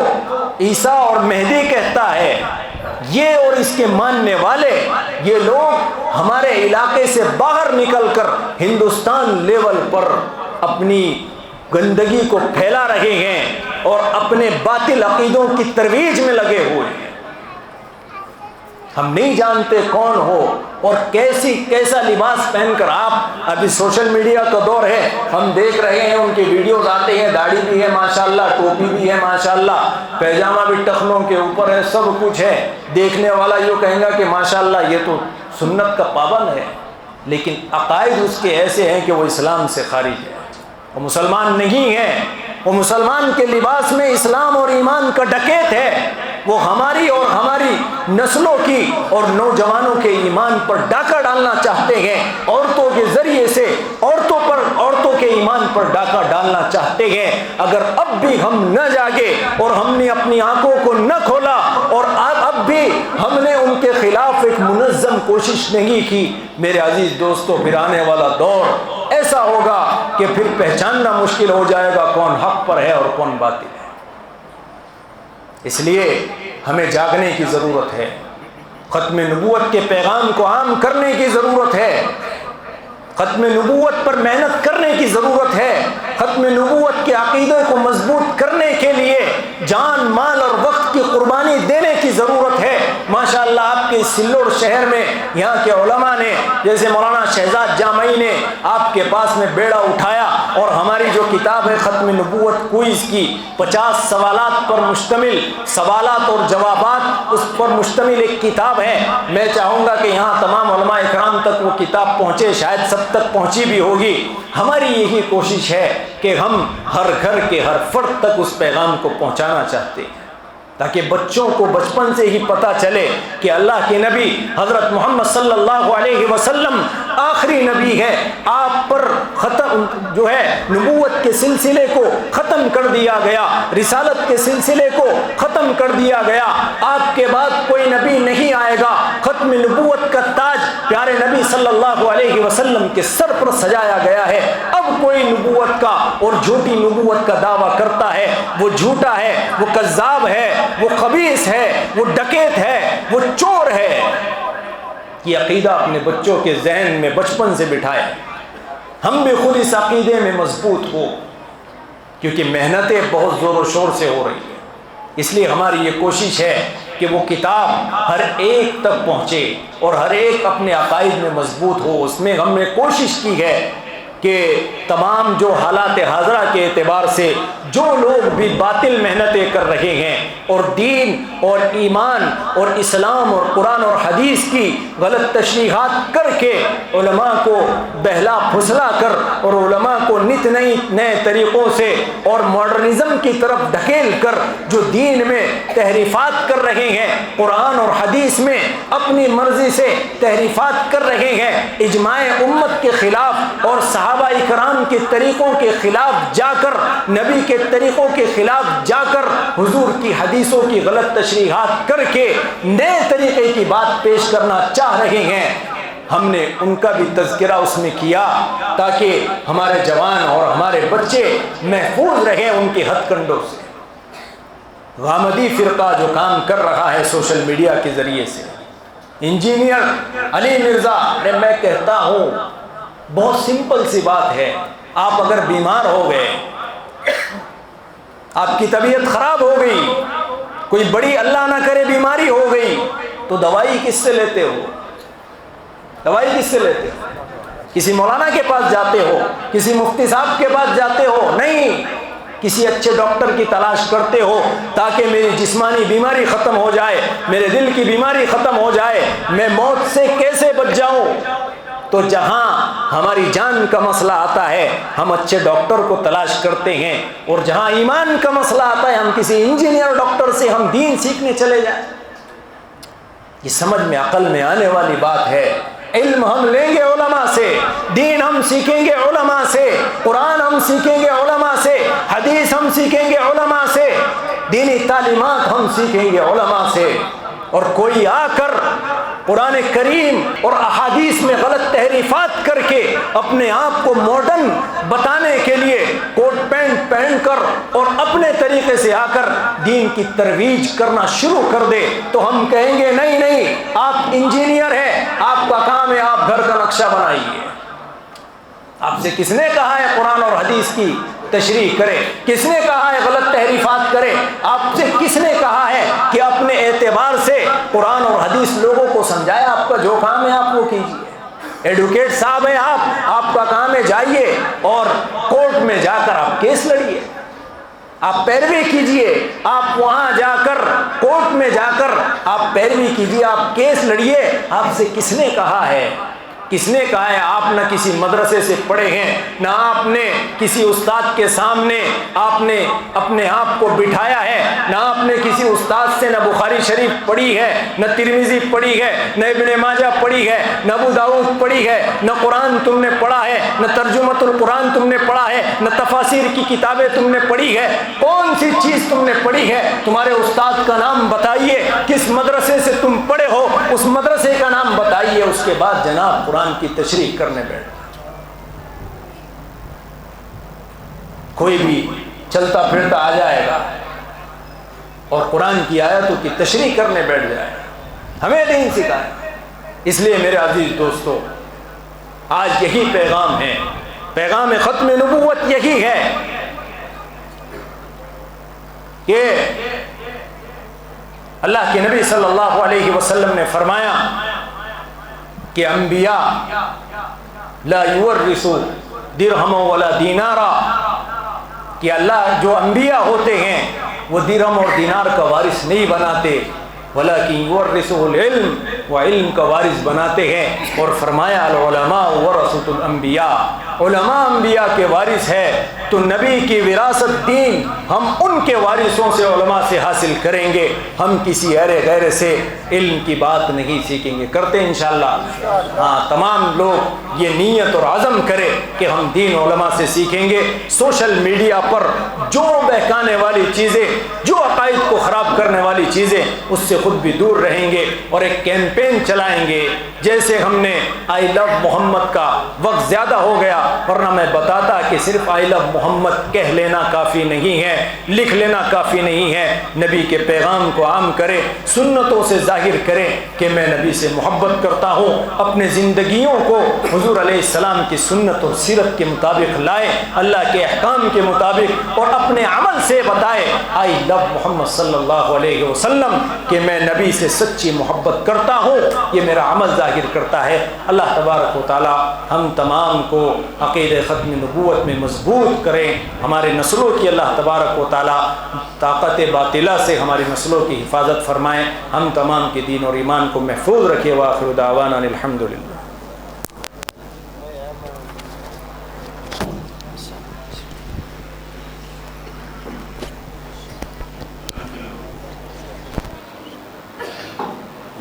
عیسیٰ اور مہدی کہتا ہے، یہ اور اس کے ماننے والے، یہ لوگ ہمارے علاقے سے باہر نکل کر ہندوستان لیول پر اپنی گندگی کو پھیلا رہے ہیں اور اپنے باطل عقیدوں کی ترویج میں لگے ہوئے ہیں۔ ہم نہیں جانتے کون ہو اور کیسا لباس پہن کر، آپ ابھی سوشل میڈیا کا دور ہے، ہم دیکھ رہے ہیں ان کی ویڈیوز آتے ہیں، داڑھی بھی ہے ماشاءاللہ، ٹوپی بھی ہے ماشاءاللہ، پیجامہ بھی ٹخنوں کے اوپر ہے، سب کچھ ہے۔ دیکھنے والا یوں کہیں گا کہ ماشاءاللہ یہ تو سنت کا پابند ہے، لیکن عقائد اس کے ایسے ہیں کہ وہ اسلام سے خارج ہے، وہ مسلمان نہیں ہے، وہ مسلمان کے لباس میں اسلام اور ایمان کا ڈکیت ہے۔ وہ ہماری اور ہماری نسلوں کی اور نوجوانوں کے ایمان پر ڈاکہ ڈالنا چاہتے ہیں، عورتوں کے ذریعے سے عورتوں کے ایمان پر ڈاکہ ڈالنا چاہتے ہیں۔ اگر اب بھی ہم نہ جاگے اور ہم نے اپنی آنکھوں کو نہ کھولا اور اب بھی ہم نے ان کے خلاف ایک منظم کوشش نہیں کی، میرے عزیز دوستو، پھر آنے والا دور ایسا ہوگا کہ پھر پہچاننا مشکل ہو جائے گا کون حق پر ہے اور کون باطل ہے۔ اس لیے ہمیں جاگنے کی ضرورت ہے، ختم نبوت کے پیغام کو عام کرنے کی ضرورت ہے، ختم نبوت پر محنت کرنے کی ضرورت ہے، ختم نبوت کے عقیدے کو مضبوط کرنے کے لیے جان، مال اور وقت کی قربانی دینے کی ضرورت ہے۔ ماشاءاللہ آپ کے سلوڑ شہر میں یہاں کے علماء نے، جیسے مولانا شہزاد جامعی نے آپ کے پاس میں بیڑا اٹھایا اور ہماری جو کتاب ہے ختم نبوت کوئز کی 50 سوالات پر مشتمل، سوالات اور جوابات اس پر مشتمل ایک کتاب ہے۔ میں چاہوں گا کہ یہاں تمام علماء اکرام تک وہ کتاب پہنچے، شاید سب تک پہنچی بھی ہوگی۔ ہماری یہی کوشش ہے کہ ہم ہر گھر کے ہر فرد تک اس پیغام کو پہنچانا چاہتے ہیں، تاکہ بچوں کو بچپن سے ہی پتہ چلے کہ اللہ کے نبی حضرت محمد صلی اللہ علیہ وسلم آخری نبی ہے، آپ پر ختم جو ہے نبوت کے سلسلے کو ختم کر دیا گیا، رسالت کے سلسلے کو ختم کر دیا گیا، آپ کے بعد کوئی نبی نہیں آئے گا۔ ختم نبوت کا تاج پیارے نبی صلی اللہ علیہ وسلم کے سر پر سجایا گیا ہے۔ اب کوئی نبوت کا اور جھوٹی نبوت کا دعویٰ کرتا ہے، وہ جھوٹا ہے، وہ کذاب ہے، وہ خبیث ہے، وہ ڈکیت ہے، وہ چور ہے۔ یہ عقیدہ اپنے بچوں کے ذہن میں بچپن سے بٹھائے، ہم بھی خود اس عقیدے میں مضبوط ہو، کیونکہ محنتیں بہت زور و شور سے ہو رہی ہیں۔ اس لیے ہماری یہ کوشش ہے کہ وہ کتاب ہر ایک تک پہنچے اور ہر ایک اپنے عقائد میں مضبوط ہو۔ اس میں ہم نے کوشش کی ہے کہ تمام جو حالات حاضرہ کے اعتبار سے جو لوگ بھی باطل محنتیں کر رہے ہیں اور دین اور ایمان اور اسلام اور قرآن اور حدیث کی غلط تشریحات کر کے علماء کو بہلا پھسلا کر اور علماء کو نت نئے طریقوں سے اور ماڈرنزم کی طرف ڈھکیل کر جو دین میں تحریفات کر رہے ہیں، قرآن اور حدیث میں اپنی مرضی سے تحریفات کر رہے ہیں، اجماع امت کے خلاف اور صحابہ کرام کے طریقوں کے خلاف جا کر، نبی کے طریقوں کے خلاف جا کر، حضور کی حدیثوں کی غلط تشریحات کر کے نئے طریقے کی بات پیش کرنا چاہ رہے ہیں، ہم نے ان کا بھی تذکرہ اس میں کیا تاکہ ہمارے جوان اور ہمارے بچے محفوظ رہیں ان کے ہتھ کنڈوں سے۔ غامدی فرقہ جو کام کر رہا ہے سوشل میڈیا کے ذریعے سے، انجینئر علی مرزا، میں کہتا ہوں بہت سمپل سی بات ہے، آپ اگر بیمار ہو گئے، آپ کی طبیعت خراب ہو گئی، کوئی بڑی اللہ نہ کرے بیماری ہو گئی، تو دوائی کس سے لیتے ہو؟ دوائی کس سے لیتے ہو؟ کسی مولانا کے پاس جاتے ہو؟ کسی مفتی صاحب کے پاس جاتے ہو؟ نہیں، کسی اچھے ڈاکٹر کی تلاش کرتے ہو تاکہ میری جسمانی بیماری ختم ہو جائے، میرے دل کی بیماری ختم ہو جائے، میں موت سے کیسے بچ جاؤں۔ تو جہاں ہماری جان کا مسئلہ آتا ہے ہم اچھے ڈاکٹر کو تلاش کرتے ہیں، اور جہاں ایمان کا مسئلہ آتا ہے ہم کسی انجینئر ڈاکٹر سے ہم دین سیکھنے چلے جائیں۔ یہ سمجھ میں عقل میں آنے والی بات ہے۔ علم ہم لیں گے علماء سے، دین ہم سیکھیں گے علماء سے، قرآن ہم سیکھیں گے علماء سے، حدیث ہم سیکھیں گے علماء سے، دینی تعلیمات ہم سیکھیں گے علماء سے۔ اور کوئی آ کر قرآن کریم اور احادیث میں غلط تحریفات کر کے اپنے آپ کو ماڈرن بتانے کے لیے کوٹ پینٹ پہن کر اور اپنے طریقے سے آ کر دین کی ترویج کرنا شروع کر دے تو ہم کہیں گے نہیں نہیں، آپ انجینئر ہیں، آپ کا کام ہے آپ گھر کا نقشہ بنائیے۔ آپ سے کس نے کہا ہے قرآن اور حدیث کی تشریح کرے؟ کس نے کہا ہے غلط تحریفات کرے؟ آپ سے کس نے کہا ہے کہ اپنے اعتبار سے قرآن اور حدیث لوگوں کو سمجھائے؟ آپ کا جو کام ہے آپ وہ کیجیے، ایڈوکیٹ صاحب ہیں آپ کا کام ہے جائیے اور کورٹ میں جا کر آپ کیس لڑیے، آپ پیروی کیجیے، آپ وہاں جا کر کورٹ میں جا کر آپ پیروی کیجیے، آپ کیس لڑیے۔ آپ سے کس نے کہا ہے؟ کس نے کہا ہے؟ آپ نہ کسی مدرسے سے پڑھے ہیں، نہ آپ نے کسی استاد کے سامنے آپ نے اپنے آپ کو بٹھایا ہے، نہ آپ نے کسی استاد سے نہ بخاری شریف پڑھی ہے، نہ ترمذی پڑھی ہے، نہ ابن ماجہ پڑھی ہے، نہ ابو داؤد پڑھی ہے، نہ قرآن تم نے پڑھا ہے، نہ ترجمۃ القرآن تم نے پڑھا ہے، نہ تفاسیر کی کتابیں تم نے پڑھی ہے۔ کون سی چیز تم نے پڑھی ہے؟ تمہارے استاد کا نام بتائیے، کس مدرسے سے تم پڑھے ہو اس مدرسے کا نام بتائیے، اس کے بعد جناب قرآن کی تشریح کرنے بیٹھ۔ کوئی بھی چلتا پھرتا آ جائے گا اور قرآن کی آیتوں کی تشریح کرنے بیٹھ جائے گا، ہمیں نہیں سکھائے۔ اس لیے میرے عزیز دوستو، آج یہی پیغام ہے، پیغام ختم نبوت یہی ہے کہ اللہ کے نبی صلی اللہ علیہ وسلم نے فرمایا کہ انبیاء لا یورثوا درہما ولا دینارا، کہ اللہ جو انبیاء ہوتے ہیں وہ درہم اور دینار کا وارث نہیں بناتے، ولکن یورثہ العلم، وہ علم کا وارث بناتے ہیں۔ اور فرمایا العلماء ورثۃ الانبیاء، علماء انبیاء کے وارث ہے، تو نبی کی وراثت دین ہم ان کے وارثوں سے علماء سے حاصل کریں گے، ہم کسی ارے غیر سے علم کی بات نہیں سیکھیں گے۔ کرتے انشاءاللہ؟ ہاں، تمام لوگ یہ نیت اور عزم کرے کہ ہم دین علماء سے سیکھیں گے۔ سوشل میڈیا پر جو بہکانے والی چیزیں، جو عقائد کو خراب کرنے والی چیزیں، اس سے خود بھی دور رہیں گے اور ایک کیمپین چلائیں گے۔ جیسے ہم نے آئی لو محمد کا وقت زیادہ ہو گیا، ورنہ میں بتاتا کہ صرف آئی لو محمد کہہ لینا کافی نہیں ہے، لکھ لینا کافی نہیں ہے۔ نبی کے پیغام کو عام کریں، سنتوں سے ظاہر کریں کہ میں نبی سے محبت کرتا ہوں، اپنے زندگیوں کو حضور علیہ السلام کی سنت اور سیرت کے مطابق لائیں، اللہ کے احکام کے مطابق، اور اپنے عمل سے بتائیں آئی لو محمد صلی اللہ علیہ وسلم کہ میں نبی سے سچی محبت کرتا ہوں، یہ میرا عمل ظاہر کرتا ہے۔ اللہ تبارک و تعالی ہم تمام کو عقیدہ ختم نبوت میں مضبوط کریں، ہمارے نسلوں کی اللہ تبارک و تعالی طاقت باطلہ سے ہماری نسلوں کی حفاظت فرمائیں، ہم تمام کے دین اور ایمان کو محفوظ رکھے۔ وآخر دعوانا الحمدللہ۔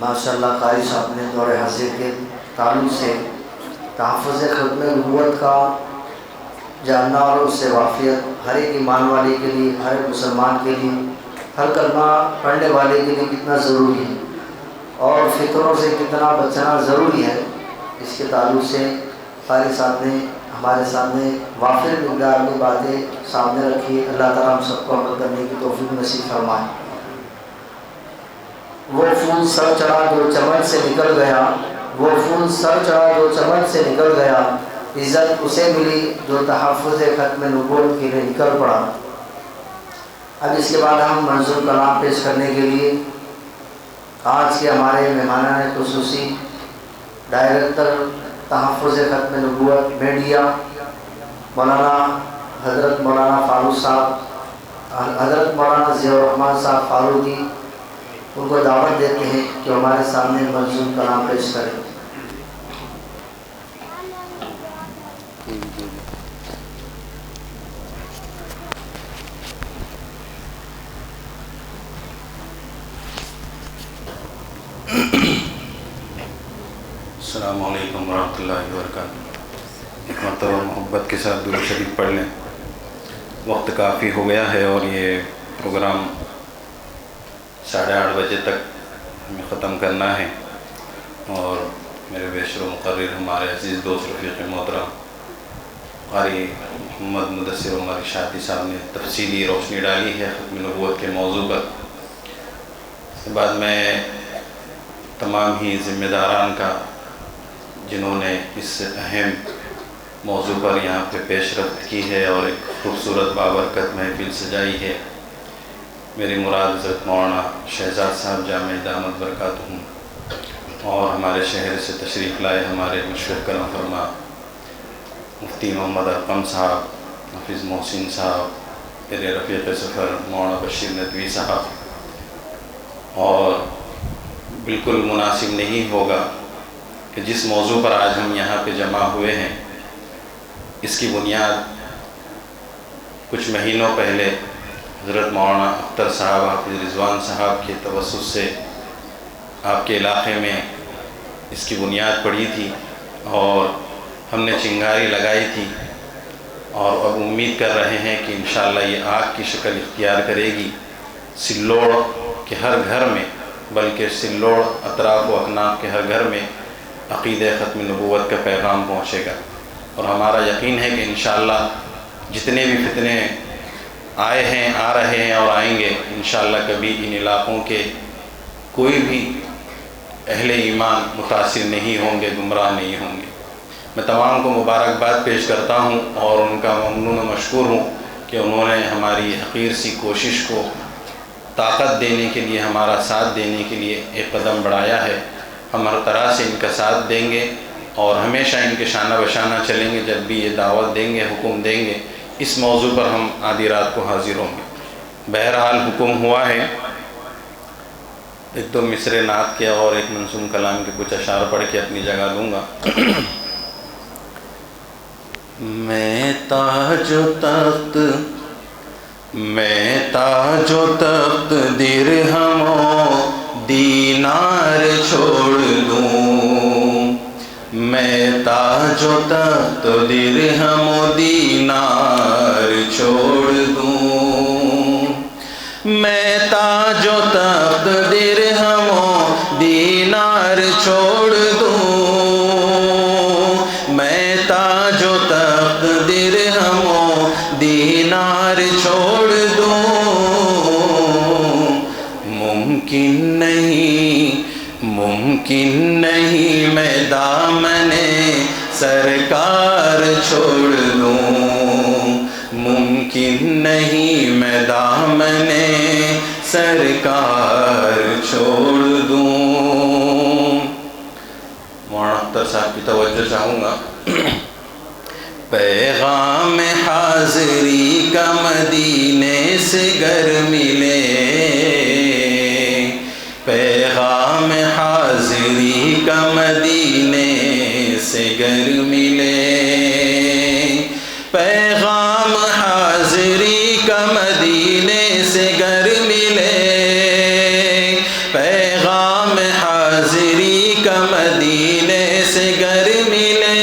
ماشاءاللہ قاری صاحب نے دور حاضر کے تعلق سے تحفظ ختم نبوت کا جاننا اور اس سے واقفیت ہر ایک ایمان والے کے لیے، ہر ایک مسلمان کے لیے، ہر کلمہ پڑھنے والے کے لیے کتنا ضروری ہے اور فطروں سے کتنا بچنا ضروری ہے، اس کے تعلق سے قاری صاحب نے ہمارے سامنے وافر مقدار میں باتیں سامنے رکھی۔ اللہ تعالیٰ ہم سب کو عمل کرنے کی توفیق نصیب فرمائے۔ وہ پھول سر چڑھا جو چمن سے نکل گیا، وہ پھول سر چڑھا جو چمن سے نکل گیا، عزت اسے ملی جو تحفظ ختم نبوت کے لیے نکل پڑا۔ اب اس کے بعد ہم منظور کلام پیش کرنے کے لیے آج کے ہمارے مہمانان خصوصی ڈائریکٹر تحفظ ختم نبوت میڈیا مولانا حضرت مولانا فاروق صاحب، حضرت مولانا ضیاء الرحمن صاحب فاروقی، ان کو دعوت دیتے ہیں کہ ہمارے سامنے منظور کلام پیش کریں۔ السلام علیکم ورحمۃ اللہ وبرکاتہ۔ ایک مرتبہ محبت کے ساتھ درود شریف پڑھ لیں۔ وقت کافی ہو گیا ہے اور یہ پروگرام 8:30 بجے تک ہمیں ختم کرنا ہے، اور میرے بیشر و مقرر ہمارے عزیز دوست رفیق محترم قاری محمد مدثر عمر اشاعتی صاحب نے تفصیلی روشنی ڈالی ہے ختم نبوت کے موضوع پر۔ اس کے بعد میں تمام ہی ذمہ داران کا جنہوں نے اس اہم موضوع پر یہاں پہ پیش رفت کی ہے اور ایک خوبصورت بابرکت محفل سجائی ہے، میری مراد حضرت مولانا شہزاد صاحب جامع دامت برکاتہم، اور ہمارے شہر سے تشریف لائے ہمارے مشرف کرم فرما مفتی محمد ارقم صاحب، حافظ محسن صاحب، میرے رفیق سفر مولانا بشیر ندوی صاحب۔ اور بالکل مناسب نہیں ہوگا کہ جس موضوع پر آج ہم یہاں پہ جمع ہوئے ہیں اس کی بنیاد کچھ مہینوں پہلے حضرت مولانا اختر صاحب حافظ رضوان صاحب کے توسط سے آپ کے علاقے میں اس کی بنیاد پڑی تھی اور ہم نے چنگاری لگائی تھی، اور اب امید کر رہے ہیں کہ انشاءاللہ یہ آگ کی شکل اختیار کرے گی، سلوڑ کے ہر گھر میں، بلکہ سلوڑ اطراف و اکناف کے ہر گھر میں عقیدہ ختم نبوت کا پیغام پہنچے گا۔ اور ہمارا یقین ہے کہ انشاءاللہ جتنے بھی فتنے آئے ہیں، آ رہے ہیں اور آئیں گے، انشاءاللہ کبھی ان علاقوں کے کوئی بھی اہل ایمان متاثر نہیں ہوں گے، گمراہ نہیں ہوں گے۔ میں تمام کو مبارکباد پیش کرتا ہوں اور ان کا ممنون و مشکور ہوں کہ انہوں نے ہماری حقیر سی کوشش کو طاقت دینے کے لیے، ہمارا ساتھ دینے کے لیے ایک قدم بڑھایا ہے۔ ہم ہر طرح سے ان کا ساتھ دیں گے اور ہمیشہ ان کے شانہ بشانہ چلیں گے، جب بھی یہ دعوت دیں گے، حکم دیں گے، اس موضوع پر ہم آدھی رات کو حاضر ہوں گے۔ بہرحال حکم ہوا ہے، ایک دو مصرع نعت کے اور ایک منظوم کلام کے کچھ اشعار پڑھ کے اپنی جگہ لوں گا۔ میں تاج و تخت درہم و دینار چھوڑ دوں، میں تاج و تخت درہم و دینار چھوڑ دوں، میں تاج و تخت درہم و دینار چھوڑ دوں، میں تاج و تخت درہم و دینار چھوڑ دوں، ممکن نہیں میں دامن سرکار چھوڑ دوں، ممکن نہیں میں دامن سرکار چھوڑ دوں۔ مولانا اختر صاحب کی توجہ چاہوں گا۔ پیغام حاضری کا مدینے سے گر ملے، پیغام حاضری کا مدینے سے گر ملے، پیغام حاضری کا مدینے سے گر ملے، پیغام حاضری کا مدینے سے گر ملے،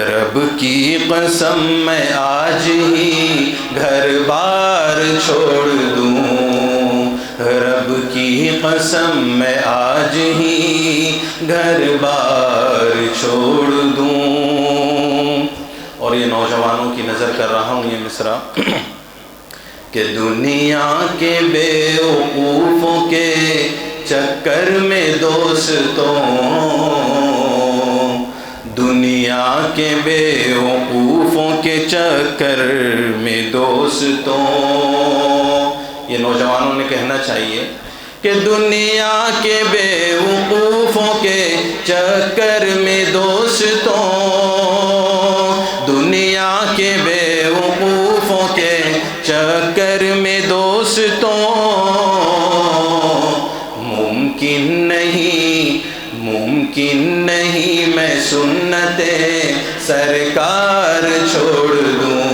رب کی قسم میں آج ہی گھر بار چھوڑ دوں، رب کی قسم میں آج ہی گھر بار چھوڑ دوں۔ اور یہ نوجوانوں کی نظر کر رہا ہوں یہ مصرع کہ دنیا کے بیوقوفوں کے چکر میں دوستوں، دنیا کے بیوقوفوں کے چکر میں دوستوں، یہ نوجوانوں نے کہنا چاہیے کہ دنیا کے بیوقوفوں کے چکر میں دوستوں، دنیا کے بیوقوفوں کے چکر میں دوستوں، ممکن نہیں میں سنت سرکار چھوڑ دوں،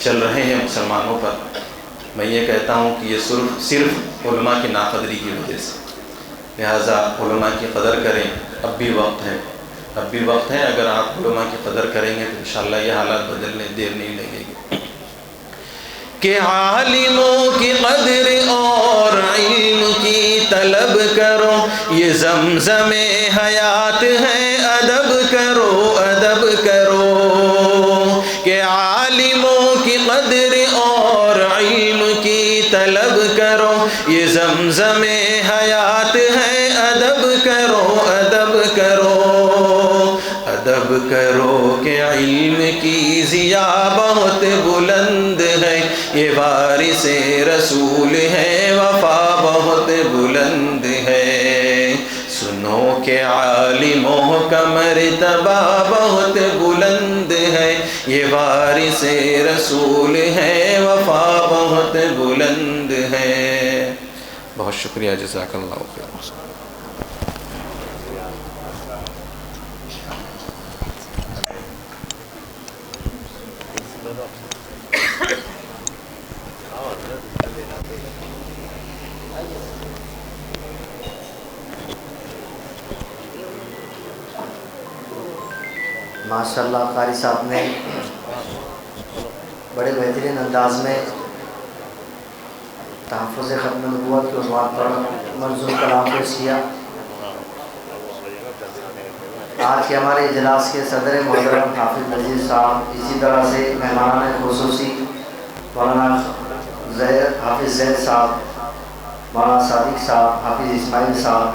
چل رہے ہیں مسلمانوں پر، میں یہ کہتا ہوں کہ یہ صرف علماء کی ناقدری کی وجہ سے، لہٰذا علماء کی قدر کریں، اب بھی وقت ہے، اب بھی وقت ہے. اگر آپ علماء کی قدر کریں گے تو انشاءاللہ یہ حالات بدلنے دیر نہیں لگے گی. کہ عالموں کی قدر اور علم کی طلب کرو، یہ زمزم حیات ہے، ادب کرو ادب کرو. کہ عالموں کی قدر اور علم کی طلب کرو، یہ زمزم حیات ہے، ادب کرو ادب کرو ادب کرو. کہ علم کی ضیا بہت بلند ہے، یہ وارث رسول ہے، وفا بہت بلند ہے. سنو کہ عالموں کا مرتبہ بہت بلند ہے، یہ وارث رسول ہے، وفا بہت بلند ہے. بہت شکریہ، جزاک اللہ خیر. ماشاءاللہ قاری صاحب نے بڑے بہترین انداز میں تحفظ ختم نبوت کے عنوان پر منظوم کلام پیش کیا. آج کے ہمارے اجلاس کے صدر محترم حافظ نذیر صاحب، اسی طرح سے مہمان خصوصی مولانا حافظ زید صاحب، مولانا صادق صاحب، حافظ اسماعیل صاحب،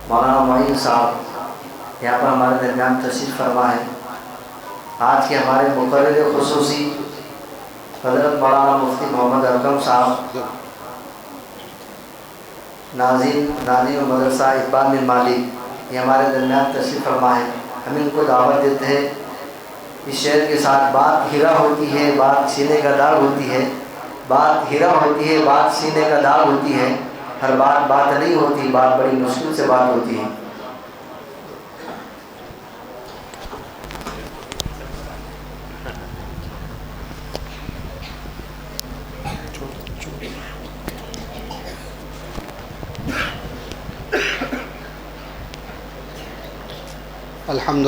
مولانا معین صاحب یہاں پر ہمارے درمیان تشریف فرما ہے. آج کے ہمارے مقرر خصوصی حضرت مولانا مفتی محمد ارکم صاحب، ناظرین مدرسہ اقبال بن مالک، یہ ہمارے درمیان تشریف فرما ہے. ہم ان کو دعوت دیتے ہیں. اس شعر کے ساتھ بات ہیرا ہوتی ہے، بات سینے کا داغ ہوتی ہے. بات ہیرا ہوتی ہے، بات سینے کا داغ ہوتی ہے. ہر بات بات نہیں ہوتی، بات بڑی مشکل سے بات ہوتی ہے. الحمد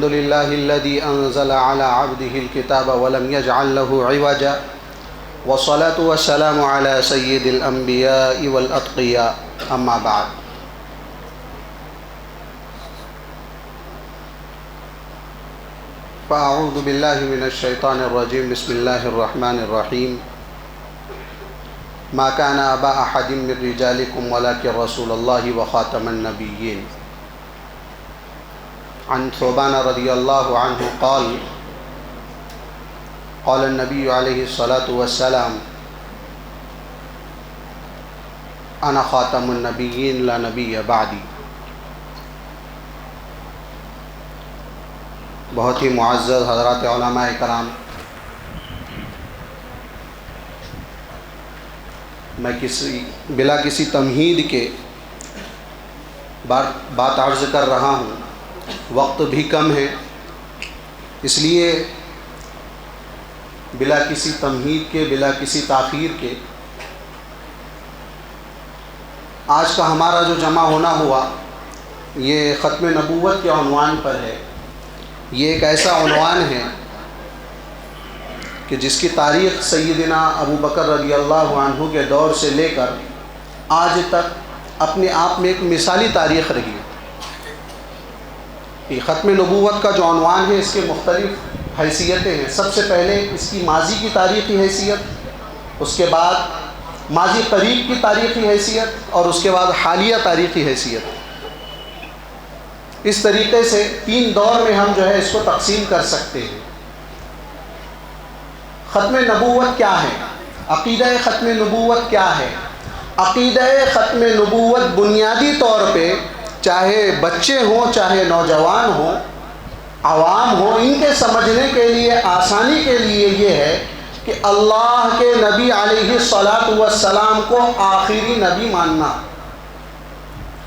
لله الذي أنزل على عبده الكتاب ولم يجعل له عوجا، والصلاة والسلام على سيد الأنبياء والأتقياء، أما بعد. فأعوذ بالله من الشيطان الرجيم. بسم الله الرحمن الرحيم. ما كان أبا أحد من رجالكم ولكن رسول الله وخاتم النبيين. عن ثوبان رضي الله عنه قال قال النبي عليه الصلاة والسلام أنا خاتم النبيين لا نبي بعدي. بہت ہی معزز حضرات علماء کرام، میں بلا کسی تمہید کے بات عرض کر رہا ہوں. وقت بھی کم ہے، اس لیے بلا کسی تمہید کے، بلا کسی تاخیر کے آج کا ہمارا جو جمع ہونا ہوا یہ ختم نبوت کے عنوان پر ہے. یہ ایک ایسا عنوان ہے کہ جس کی تاریخ سیدنا ابو بکر رضی اللہ عنہ کے دور سے لے کر آج تک اپنے آپ میں ایک مثالی تاریخ رہی ہے. یہ ختم نبوت کا جو عنوان ہے اس کے مختلف حیثیتیں ہیں. سب سے پہلے اس کی ماضی کی تاریخی حیثیت، اس کے بعد ماضی قریب کی تاریخی حیثیت، اور اس کے بعد حالیہ تاریخی حیثیت. اس طریقے سے 3 دور میں ہم جو ہے اس کو تقسیم کر سکتے ہیں. ختم نبوت کیا ہے؟ عقیدہ ختم نبوت کیا ہے؟ عقیدہ ختم نبوت بنیادی طور پہ چاہے بچے ہوں، چاہے نوجوان ہوں، عوام ہوں، ان کے سمجھنے کے لیے، آسانی کے لیے یہ ہے کہ اللہ کے نبی علیہ الصلاۃ والسلام کو آخری نبی ماننا.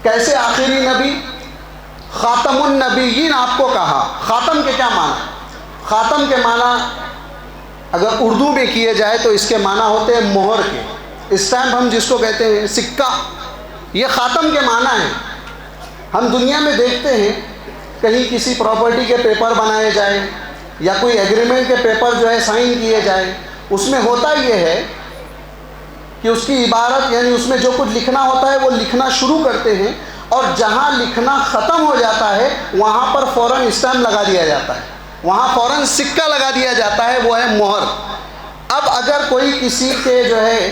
کیسے آخری نبی؟ خاتم النبیین آپ کو کہا. خاتم کے کیا معنی؟ خاتم کے معنی اگر اردو میں کیے جائے تو اس کے معنی ہوتے ہیں مہر کے. اسٹیمپ ہم جس کو کہتے ہیں، سکہ، یہ خاتم کے معنی ہیں. ہم دنیا میں دیکھتے ہیں کہیں کسی پراپرٹی کے پیپر بنائے جائیں یا کوئی ایگریمنٹ کے پیپر جو ہے سائن کیے جائیں، اس میں ہوتا یہ ہے کہ اس کی عبارت یعنی اس میں جو کچھ لکھنا ہوتا ہے وہ لکھنا شروع کرتے ہیں، اور جہاں لکھنا ختم ہو جاتا ہے وہاں پر فوراً اسٹیمپ لگا دیا جاتا ہے، وہاں فوراً سکہ لگا دیا جاتا ہے، وہ ہے مہر. اب اگر کوئی کسی کے جو ہے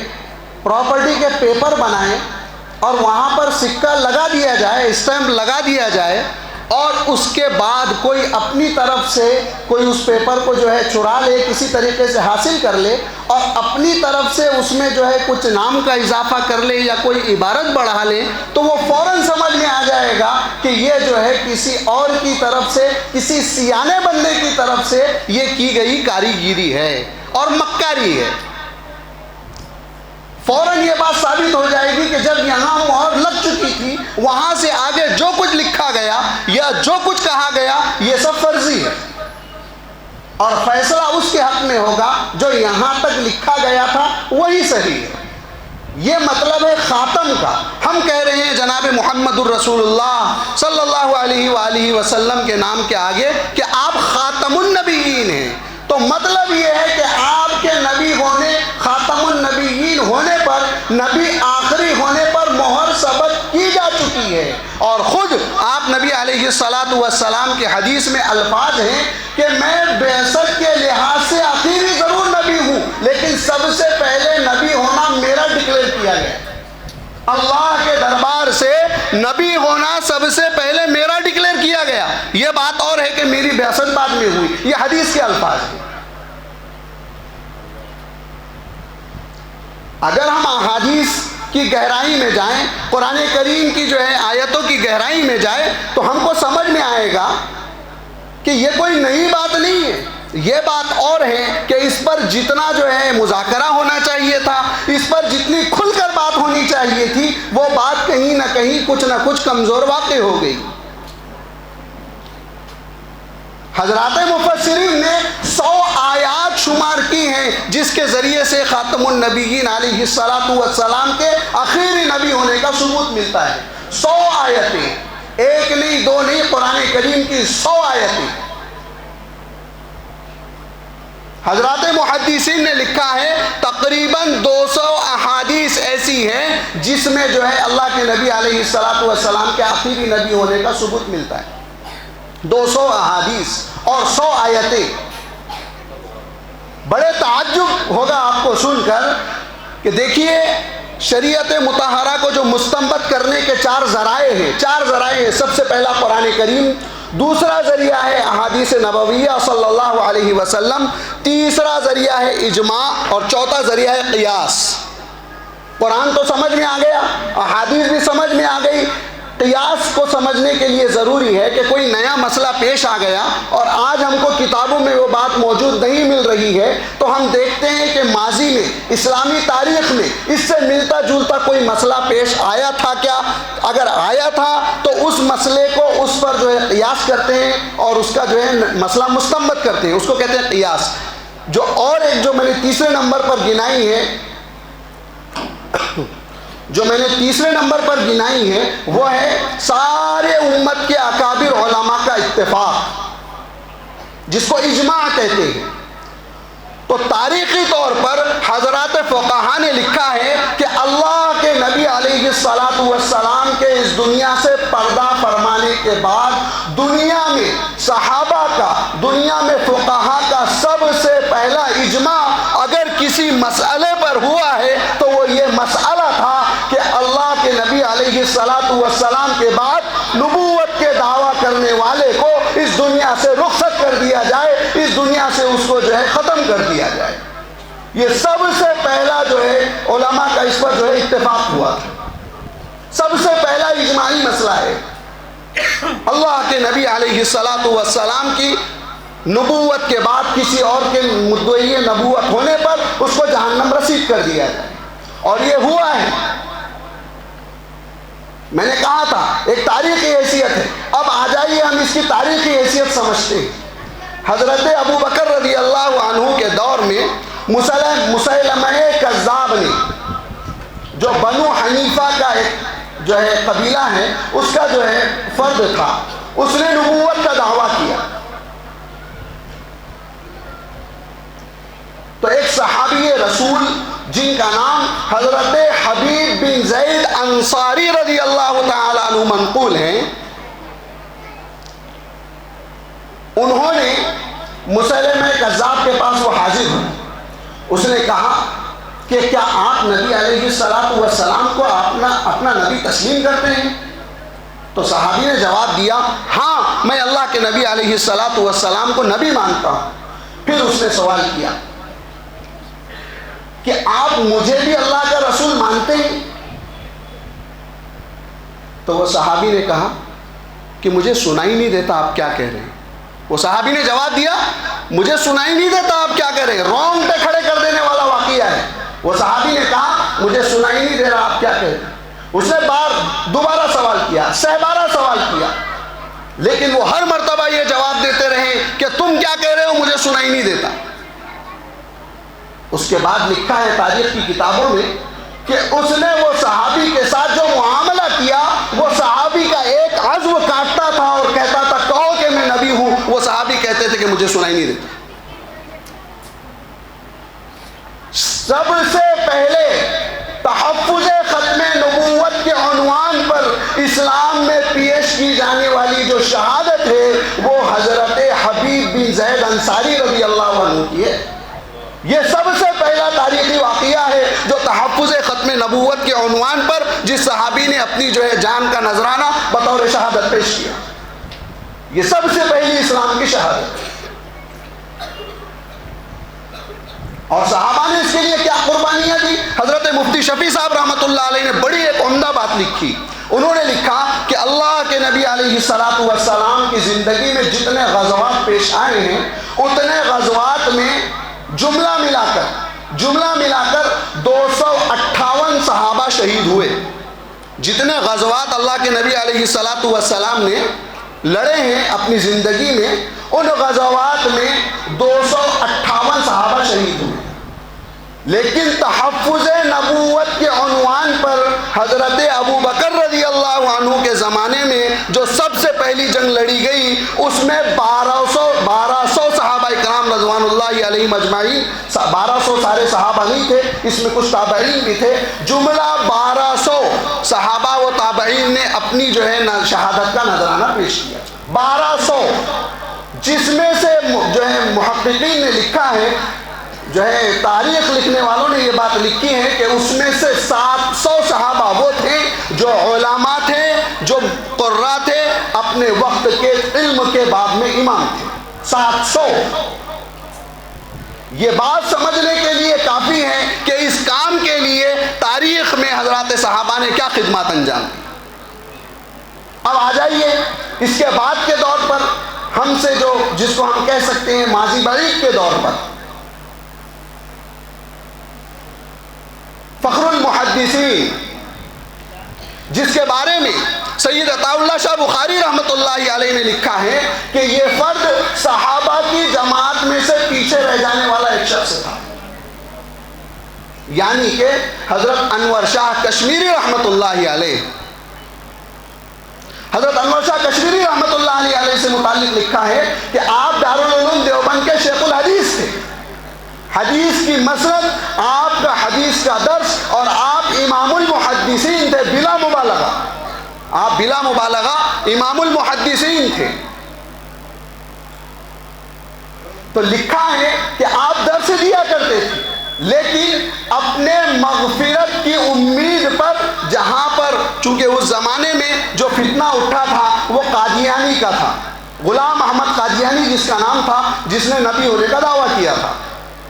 پراپرٹی کے پیپر بنائیں اور وہاں پر سکہ لگا دیا جائے، اسٹیمپ لگا دیا جائے، اور اس کے بعد کوئی اپنی طرف سے کوئی اس پیپر کو جو ہے چرا لے، کسی طریقے سے حاصل کر لے اور اپنی طرف سے اس میں جو ہے کچھ نام کا اضافہ کر لے یا کوئی عبارت بڑھا لے، تو وہ فوراً سمجھ میں آ جائے گا کہ یہ جو ہے کسی اور کی طرف سے، کسی سیانے بندے کی طرف سے یہ کی گئی کاریگری ہے اور مکاری ہے. فوراً یہ بات ثابت ہو جائے گی کہ جب یہاں مہر لگ چکی تھی، وہاں سے آگے جو کچھ لکھا گیا یا جو کچھ کہا گیا یہ سب فرضی ہے، اور فیصلہ اس کے حق میں ہوگا جو یہاں تک لکھا گیا تھا وہی صحیح ہے. یہ مطلب ہے خاتم کا. ہم کہہ رہے ہیں جناب محمد الرسول اللہ صلی اللہ علیہ وآلہ وسلم کے نام کے آگے کہ آپ خاتم النبیین ہیں، تو مطلب یہ ہے کہ آپ کے نبی ہونے، خاتم النبیین ہونے پر، نبی آخری ہونے پر مہر ثبت کی جا چکی ہے. اور خود آپ نبی علیہ السلام کے حدیث میں الفاظ ہیں کہ میں بعثت کے لحاظ سے آخری ضرور نبی ہوں، لیکن سب سے پہلے نبی ہونا میرا ڈکلیئر کیا گیا. اللہ کے دربار سے نبی ہونا سب سے پہلے میرا ڈکلیئر کیا گیا. یہ بات اور ہے کہ میری بعثت بعد میں ہوئی، یہ حدیث کے الفاظ ہیں. اگر ہم احادیث کی گہرائی میں جائیں، قرآن کریم کی جو ہے آیتوں کی گہرائی میں جائیں، تو ہم کو سمجھ میں آئے گا کہ یہ کوئی نئی بات نہیں ہے. یہ بات اور ہے کہ اس پر جتنا جو ہے مذاکرہ ہونا چاہیے تھا، اس پر جتنی کھل کر بات ہونی چاہیے تھی، وہ بات کہیں نہ کہیں کچھ نہ کچھ کمزور واقع ہو گئی. حضرات مفسرین نے 100 آیات شمار کی ہیں جس کے ذریعے سے خاتم النبیین علیہ السلام کے آخری نبی ہونے کا ثبوت ملتا ہے. 100 آیتیں، ایک نہیں دو نہیں، قرآن کریم کی 100 آیتیں. حضرات محدثین نے لکھا ہے تقریباً 200 احادیث ایسی ہیں جس میں جو ہے اللہ کے نبی علیہ السلام کے آخری نبی ہونے کا ثبوت ملتا ہے. 200 احادیث اور 100 آیتیں. بڑے تعجب ہوگا آپ کو سن کر کہ دیکھیے شریعت مطہرہ کو جو مستنبط کرنے کے 4 ذرائع ہیں. سب سے پہلا قرآن کریم، دوسرا ذریعہ ہے احادیث نبویہ صلی اللہ علیہ وسلم، تیسرا ذریعہ ہے اجماع، اور چوتھا ذریعہ ہے قیاس. قرآن تو سمجھ میں آ گیا، احادیث بھی سمجھ میں آ گئی. قیاس کو سمجھنے کے لیے ضروری ہے کہ کوئی نیا مسئلہ پیش آ گیا اور آج ہم کو کتابوں میں وہ بات موجود نہیں مل رہی ہے، تو ہم دیکھتے ہیں کہ ماضی میں، اسلامی تاریخ میں اس سے ملتا جلتا کوئی مسئلہ پیش آیا تھا کیا؟ اگر آیا تھا تو اس مسئلے کو اس پر جو ہے قیاس کرتے ہیں اور اس کا جو ہے مسئلہ مستنبط کرتے ہیں، اس کو کہتے ہیں قیاس. اور ایک جو میں نے تیسرے نمبر پر گنائی ہے وہ ہے سارے امت کے اکابر علماء کا اتفاق، جس کو اجماع کہتے ہیں. تو تاریخی طور پر حضرات فقہا نے لکھا ہے کہ اللہ کے نبی علیہ السلام کے اس دنیا سے پردہ فرمانے کے بعد دنیا میں صحابہ کا، دنیا میں فقہا کا سب سے پہلا اجماع اگر کسی مسئلے پر ہوا ہے تو وہ یہ مسئلہ تھا کہ اللہ کے نبی علیہ السلام کے بعد نبوت کے دعویٰ کرنے والے کو اس دنیا سے رخصت کر دیا جائے، اس دنیا سے اس کو جو ہے ختم کر دیا جائے. یہ سب سے پہلا جو ہے علماء کا اس پر جو ہے اتفاق ہوا تھا. سب سے پہلا اجماعی مسئلہ ہے. اللہ کے نبی علیہ السلام کی نبوت کے بعد کسی اور کے مدعی نبوت ہونے پر اس کو جہنم رسید کر دیا جائے، اور یہ ہوا ہے. میں نے کہا تھا ایک تاریخی حیثیت ہے. اب آ جائیے ہم اس کی تاریخی حیثیت سمجھتے ہیں. حضرت ابو بکر رضی اللہ عنہ کے دور میں مسیلمہ کذاب نے، جو بنو حنیفہ کا ایک جو ہے قبیلہ ہے، اس کا جو ہے فرد تھا، اس نے نبوت کا دعویٰ کیا. تو ایک صحابی رسول جن کا نام حضرت حبیب بن زید انصاری رضی اللہ تعالیٰ عنہ منقول ہیں، انہوں نے مسیلمہ کذاب کے پاس وہ حاضر ہوئے. اس نے کہا کہ کیا آپ نبی علیہ السلام کو اپنا نبی تسلیم کرتے ہیں؟ تو صحابی نے جواب دیا، ہاں میں اللہ کے نبی علیہ السلام کو نبی مانتا ہوں. پھر اس نے سوال کیا کہ آپ مجھے بھی اللہ کا رسول مانتے ہیں؟ تو وہ صحابی نے کہا کہ مجھے سنائی نہیں دیتا آپ کیا کہہ رہے ہیں. وہ صحابی نے جواب دیا، مجھے سنائی نہیں دیتا آپ کیا کہہ رہے ہیں. رونگٹے کھڑے کر دینے والا واقعہ ہے. وہ صحابی نے کہا مجھے سنائی نہیں دے رہا آپ کیا کہہ رہے ہیں. اس نے دوبارہ سوال کیا، 7 سوال کیا، لیکن وہ ہر مرتبہ یہ جواب دیتے رہے کہ تم کیا کہہ رہے ہو، مجھے سنائی نہیں دیتا. اس کے بعد لکھا ہے تاریخ کی کتابوں میں کہ اس نے وہ صحابی کے ساتھ جو معاملہ کیا، وہ صحابی کا ایک عضو کاٹتا تھا اور کہتا تھا کہو کہ میں نبی ہوں. وہ صحابی کہتے تھے کہ مجھے سنائی نہیں دیتا. سب سے پہلے تحفظ ختم نبوت کے عنوان پر اسلام میں پیش کی جانے والی جو شہادت ہے وہ حضرت حبیب بن زید انصاری رضی اللہ عنہ کی ہے. یہ سب سے پہلا تاریخی واقعہ ہے جو تحفظ ختم نبوت کے عنوان پر جس صحابی نے اپنی جو ہے جان کا نذرانہ بطور شہادت پیش کیا. یہ سب سے پہلی اسلام کی شہادت. اور صحابہ نے اس کے لیے کیا قربانیاں دی. حضرت مفتی شفیع صاحب رحمۃ اللہ علیہ نے بڑی ایک عمدہ بات لکھی. انہوں نے لکھا کہ اللہ کے نبی علیہ السلام کی زندگی میں جتنے غزوات پیش آئے ہیں، اتنے غزوات میں جملہ ملا کر 258 صحابہ شہید ہوئے. جتنے غزوات اللہ کے نبی علیہ السلام نے لڑے ہیں اپنی زندگی میں، ان غزوات میں 258 صحابہ شہید ہوئے. لیکن تحفظ نبوت کے عنوان پر حضرت ابو بکر رضی اللہ عنہ کے زمانے میں جو سب سے پہلی جنگ لڑی گئی، اس میں 1200 صحابہ کرام رضوان اللہ علیہم اجمعین. 1200 سارے صحابہ نہیں تھے، اس میں کچھ تابعین بھی تھے. جملہ 1200 صحابہ و تابعین نے اپنی جو ہے شہادت کا نذرانہ پیش کیا. 1200، جس میں سے جو ہے محققین نے لکھا ہے، جو ہے تاریخ لکھنے والوں نے یہ بات لکھی ہے کہ اس میں سے 700 صحابہ وہ تھے جو علماء تھے، جو قراء تھے، اپنے وقت کے علم کے باب میں امام تھے. 700. یہ بات سمجھنے کے لیے کافی ہے کہ اس کام کے لیے تاریخ میں حضرات صحابہ نے کیا خدمات انجام دی. اب آ جائیے اس کے بعد کے دور پر، ہم سے جو جس کو ہم کہہ سکتے ہیں ماضی بعید کے دور پر، فخر المحدثین، جس کے بارے میں سید عطا اللہ شاہ بخاری رحمۃ اللہ علیہ نے لکھا ہے کہ یہ فرد صحابہ کی جماعت میں سے پیچھے رہ جانے والا ایک شخص تھا. یعنی کہ حضرت انور شاہ کشمیری رحمۃ اللہ علیہ، حضرت انور شاہ کشمیری رحمۃ اللہ علیہ سے متعلق لکھا ہے کہ آپ دارالعلوم دیوبند کے شیخ الحدیث تھے. حدیث کی مسند، آپ کا حدیث کا درس، اور آپ امام المحدثین تھے بلا مبالغہ. آپ بلا مبالغہ امام المحدثین تھے. تو لکھا ہے کہ آپ درس دیا کرتے تھے، لیکن اپنے مغفرت کی امید پر، جہاں پر چونکہ اس زمانے میں جو فتنہ اٹھا تھا وہ قادیانی کا تھا، غلام احمد قادیانی جس کا نام تھا، جس نے نبی ہونے کا دعویٰ کیا تھا.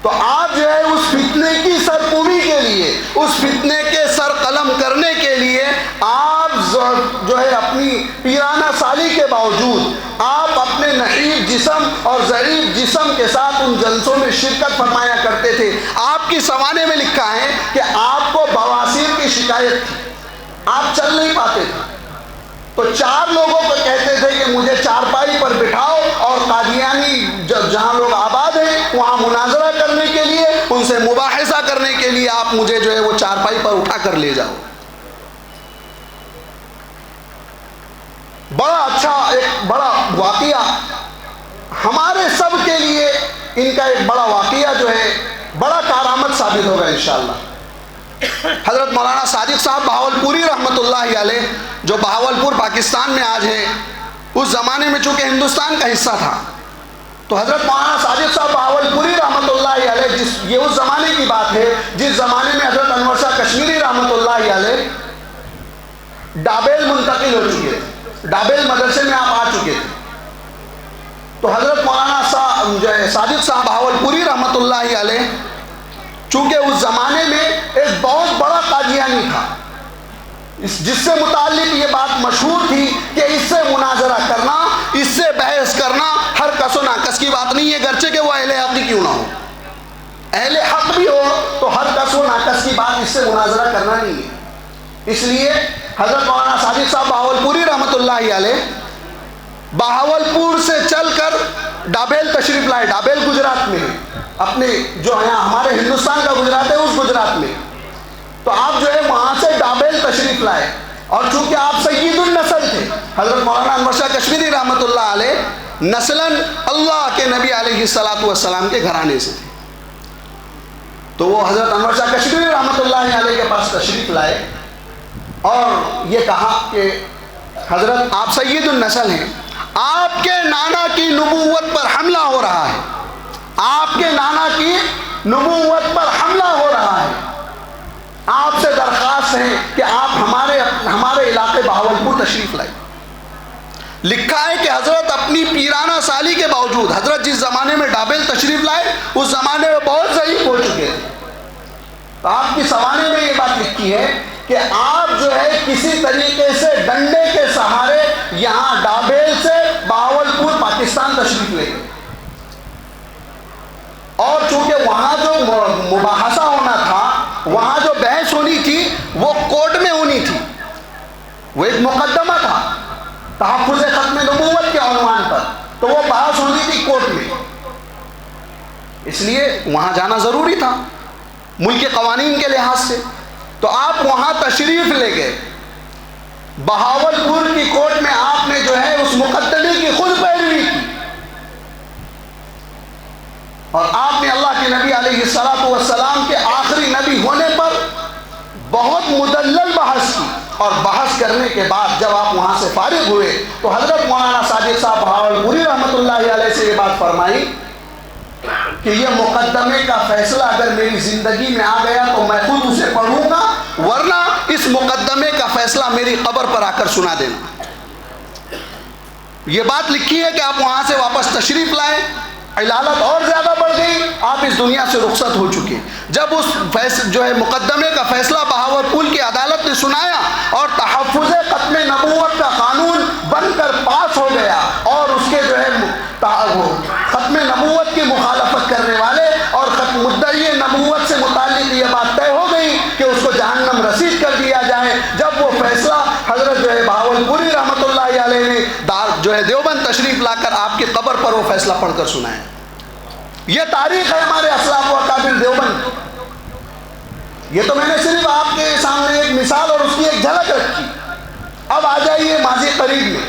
تو آپ جو ہے اس فتنے کی سرکوبی کے لیے، اس فتنے کے سر قلم کرنے کے لیے، آپ جو ہے اپنی پیرانہ سالی کے باوجود آپ اپنے نحیف جسم اور ضعیف جسم کے ساتھ ان جلسوں میں شرکت فرمایا کرتے تھے. آپ کی سوانے میں لکھا ہے کہ آپ کو بواسیر کی شکایت تھی، آپ چل نہیں پاتے تھے. تو 4 لوگوں کو کہتے تھے کہ مجھے چارپائی پر بٹھاؤ اور قادیانی جہاں لوگ آباد ہیں وہاں مناظرہ کرنے کے لیے، ان سے مباحثہ کرنے کے لیے آپ مجھے جو ہے وہ چارپائی پر اٹھا کر لے جاؤ. بڑا اچھا ایک بڑا واقعہ ہمارے سب کے لیے، ان کا ایک بڑا واقعہ جو ہے بڑا کارآمد ثابت ہوگا انشاءاللہ. حضرت مولانا صادق صاحب بہاولپوری رحمۃ اللہ علیہ، جو بہاولپور پاکستان میں آج ہے، اس زمانے میں چونکہ ہندوستان کا حصہ تھا، تو حضرت مولانا صادق صاحب بہاولپوری رحمۃ اللہ علیہ، یہ اس زمانے کی بات ہے جس زمانے میں حضرت انور شاہ کشمیری رحمۃ اللہ علیہ ڈابیل منتقل ہو چکے تھے، ڈابیل مدرسے میں آپ آ چکے تھے. تو حضرت مولانا صادق صاحب بہاولپوری رحمۃ اللہ علیہ چونکہ اس زمانے میں ایک بہت بڑا قادیانی تھا، جس سے متعلق یہ بات مشہور تھی کہ اس سے مناظرہ کرنا، اس سے بحث کرنا ہر کس و ناکس کی بات نہیں ہے، گرچہ کہ وہ اہل حق ہی کیوں نہ ہو، اہل حق بھی ہو تو ہر کس و ناکس کی بات اس سے مناظرہ کرنا نہیں ہے. اس لیے حضرت مولانا صادق صاحب بہاولپوری رحمۃ اللہ علیہ بہاولپور سے چل کر ڈابیل تشریف لائے. ڈابیل گجرات میں ہے، اپنے جو یہاں ہمارے ہندوستان کا گجرات ہے اس گجرات میں. تو آپ جو ہے وہاں سے ڈابیل تشریف لائے، اور چونکہ آپ سید النسل تھے، حضرت مولانا انور شاہ کشمیری رحمۃ اللہ علیہ نسلاً اللہ کے نبی علیہ الصلوۃ والسلام کے گھرانے سے تھے. تو وہ حضرت انور شاہ کشمیری رحمۃ اللہ علیہ کے پاس تشریف لائے اور یہ کہا کہ حضرت آپ سید النسل ہیں، آپ کے نانا کی نبوت پر حملہ ہو رہا ہے، آپ کے نانا کی نبوت پر حملہ ہو رہا ہے، آپ سے درخواست ہے کہ آپ ہمارے علاقے بہاولپور تشریف لائیں. لکھا ہے کہ حضرت اپنی پیرانہ سالی کے باوجود، حضرت جس زمانے میں ڈابیل تشریف لائے اس زمانے میں بہت ضعیف ہو چکے تھے. تو آپ کی سوانے میں یہ بات لکھی ہے کہ آپ جو ہے کسی طریقے سے ڈنڈے کے سہارے یہاں ڈابیل سے بہاولپور پاکستان تشریف لے گئے، اور چونکہ وہاں جو مباحثہ ہونا تھا، وہاں جو بحث ہونی تھی وہ کورٹ میں ہونی تھی، وہ ایک مقدمہ تھا تحفظ ختم نبوت کے عنوان پر، تو وہ بحث ہونی تھی کورٹ میں، اس لیے وہاں جانا ضروری تھا ملک کے قوانین کے لحاظ سے. تو آپ وہاں تشریف لے گئے، بہاولپور کی کورٹ میں آپ نے جو ہے اس مقدمے کی خود پیروی کی، اور آپ نے اللہ کے نبی علیہ الصلوۃ والسلام کے آخری نبی ہونے پر بہت مدلل بحث کی. اور بحث کرنے کے بعد جب آپ وہاں سے فارغ ہوئے تو حضرت مولانا صادق صاحب بہاولپوری رحمۃ اللہ علیہ سے یہ بات فرمائی کہ یہ مقدمے کا فیصلہ اگر میری زندگی میں آ گیا تو میں خود اسے پڑھوں گا، ورنہ اس مقدمے کا فیصلہ میری قبر پر آ کر سنا دینا. یہ بات لکھی ہے کہ آپ وہاں سے واپس تشریف لائے، علالت اور زیادہ بڑھ گئی، آپ اس دنیا سے رخصت ہو چکے. جب اس جو ہے مقدمے کا فیصلہ بہاولپور کی عدالت نے سنایا اور تحفظ ختم نبوت کا قانون بن کر پاس ہو گیا، اور اس کے جو ہے ختم نبوت کی مخالفت کرنے والے اور مدعی نبوت سے متعلق یہ بات طے ہو گئی کہ اس کو جہنم رسید کر دیا جائے. جب وہ فیصلہ حضرت جو ہے بہاولپوری رحمۃ اللہ علیہ نے جو ہے دیوبند تشریف لا کر آپ کی قبر پر وہ فیصلہ پڑھ کر سنایا. یہ تاریخ ہے ہمارے اسلاف و اکابر دیوبند. یہ تو میں نے صرف آپ کے سامنے ایک مثال اور اس کی ایک جھلک رکھی. اب آ جائیے ماضی قریب میں.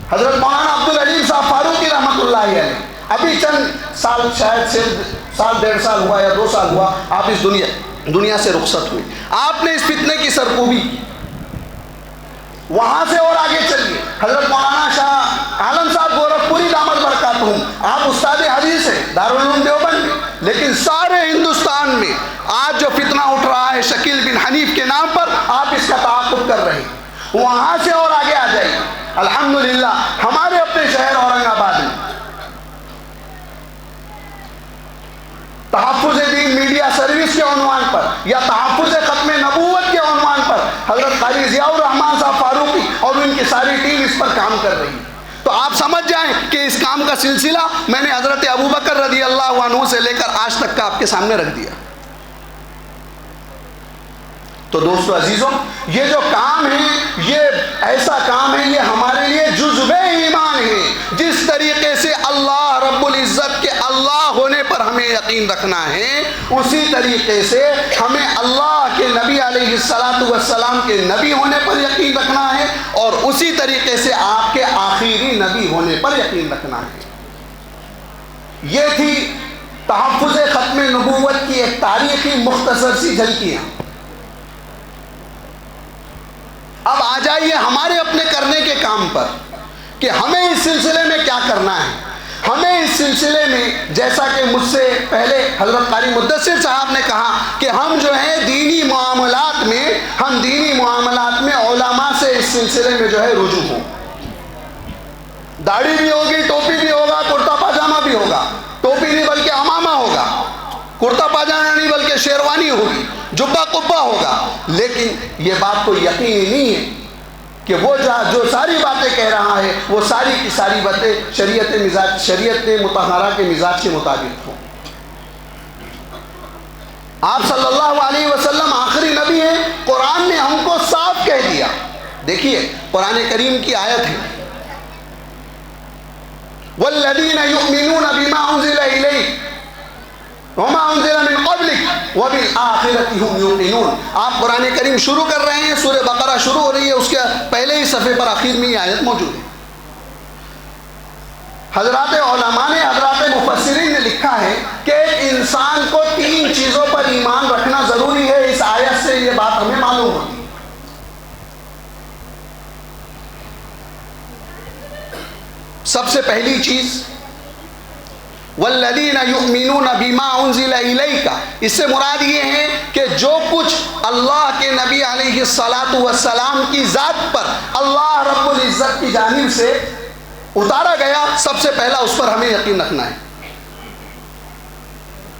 حضرت مولانا عبدالعلیم صاحب فاروقی رحمۃ اللہ علیہ ابھی چند سال، شاید سال 1.5 سال ہوا یا 2 سال ہوا، آپ اس دنیا سے رخصت ہوئے. آپ نے اس فتنے کی سرکوبی کی. وہاں سے اور آگے چلیے، حضرت مولانا شاہ عالم صاحب گورکھپوری دامت برکاتہم، آپ استاد حدیث ہیں دارالعلوم دیوبند میں، لیکن سارے ہندوستان میں آج جو فتنہ اٹھ رہا ہے شکیل بن حنیف کے نام پر، آپ اس کا تعاقب کر رہے ہیں. وہاں سے اور آگے آ جائیے. الحمدللہ ہمارے اپنے شہر اورنگ آباد میں تحفظ دین میڈیا سروس کے عنوان پر یا تحفظ ختم نبوت کے عنوان پر حضرت قاری ضیاء الرحمن صاحب فاروقی اور ان کی ساری ٹیم اس پر کام کر رہی ہے. تو آپ سمجھ جائیں کہ اس کام کا سلسلہ میں نے حضرت ابوبکر رضی اللہ عنہ سے لے کر آج تک کا آپ کے سامنے رکھ دیا. تو دوستو عزیزوں، یہ جو کام ہے یہ ایسا کام ہے، یہ ہمارے لیے جزو ایمان ہے. جس طریقے سے اللہ ہمیں یقین رکھنا ہے، اسی طریقے سے ہمیں اللہ کے نبی علیہ السلام کے نبی ہونے پر یقین رکھنا ہے، اور اسی طریقے سے آپ کے آخری نبی ہونے پر یقین رکھنا ہے۔ یہ تھی تحفظ ختم نبوت کی ایک تاریخی مختصر سی جھلکیاں۔ اب آ جائیے ہمارے اپنے کرنے کے کام پر کہ ہمیں اس سلسلے میں کیا کرنا ہے۔ ہمیں اس سلسلے میں جیسا کہ مجھ سے پہلے حضرت قاری مدثر صاحب نے کہا کہ ہم جو ہے دینی معاملات میں علماء سے اس سلسلے میں جو ہے رجوع ہوں۔ داڑھی بھی ہوگی، ٹوپی بھی ہوگا، کرتا پاجامہ بھی ہوگا، ٹوپی نہیں بلکہ عمامہ ہوگا، کرتا پاجامہ نہیں بلکہ شیروانی ہوگی، جبہ قبہ ہوگا، لیکن یہ بات تو یقینی نہیں ہے کہ وہ جو ساری باتیں کہہ رہا ہے وہ ساری کی ساری باتیں شریعت مطہرہ کے مزاج کے مطابق ہوں۔ آپ صلی اللہ علیہ وسلم آخری نبی ہیں، قرآن نے ہم کو صاف کہہ دیا۔ دیکھیے قرآن کریم کی آیت ہے وَالَّذِينَ يُؤْمِنُونَ بِمَا أُنزِلَ إِلَيْكَ وَمَا أُنزِلَ مِن قَبْلِكَ وَبِالْآخِرَةِ هُمْ يُوقِنُونَ۔ آپ قرآن کریم شروع کر رہے ہیں، سورہ بقرہ شروع ہو رہی ہے، اس کے پہلے ہی صفحے پر آخر میں یہ آیت موجود ہے۔ حضرات علماء نے، حضرات مفسرین نے لکھا ہے کہ ایک انسان کو 3 چیزوں پر ایمان رکھنا ضروری ہے۔ اس آیت سے یہ بات ہمیں معلوم ہوتی ہے۔ سب سے پہلی چیز والذین یؤمنون بما انزل الیک، اس سے مراد یہ ہے کہ جو کچھ اللہ کے نبی علیہ السلام کی ذات پر اللہ رب العزت کی جانب سے اتارا گیا، سب سے پہلا اس پر ہمیں یقین رکھنا ہے۔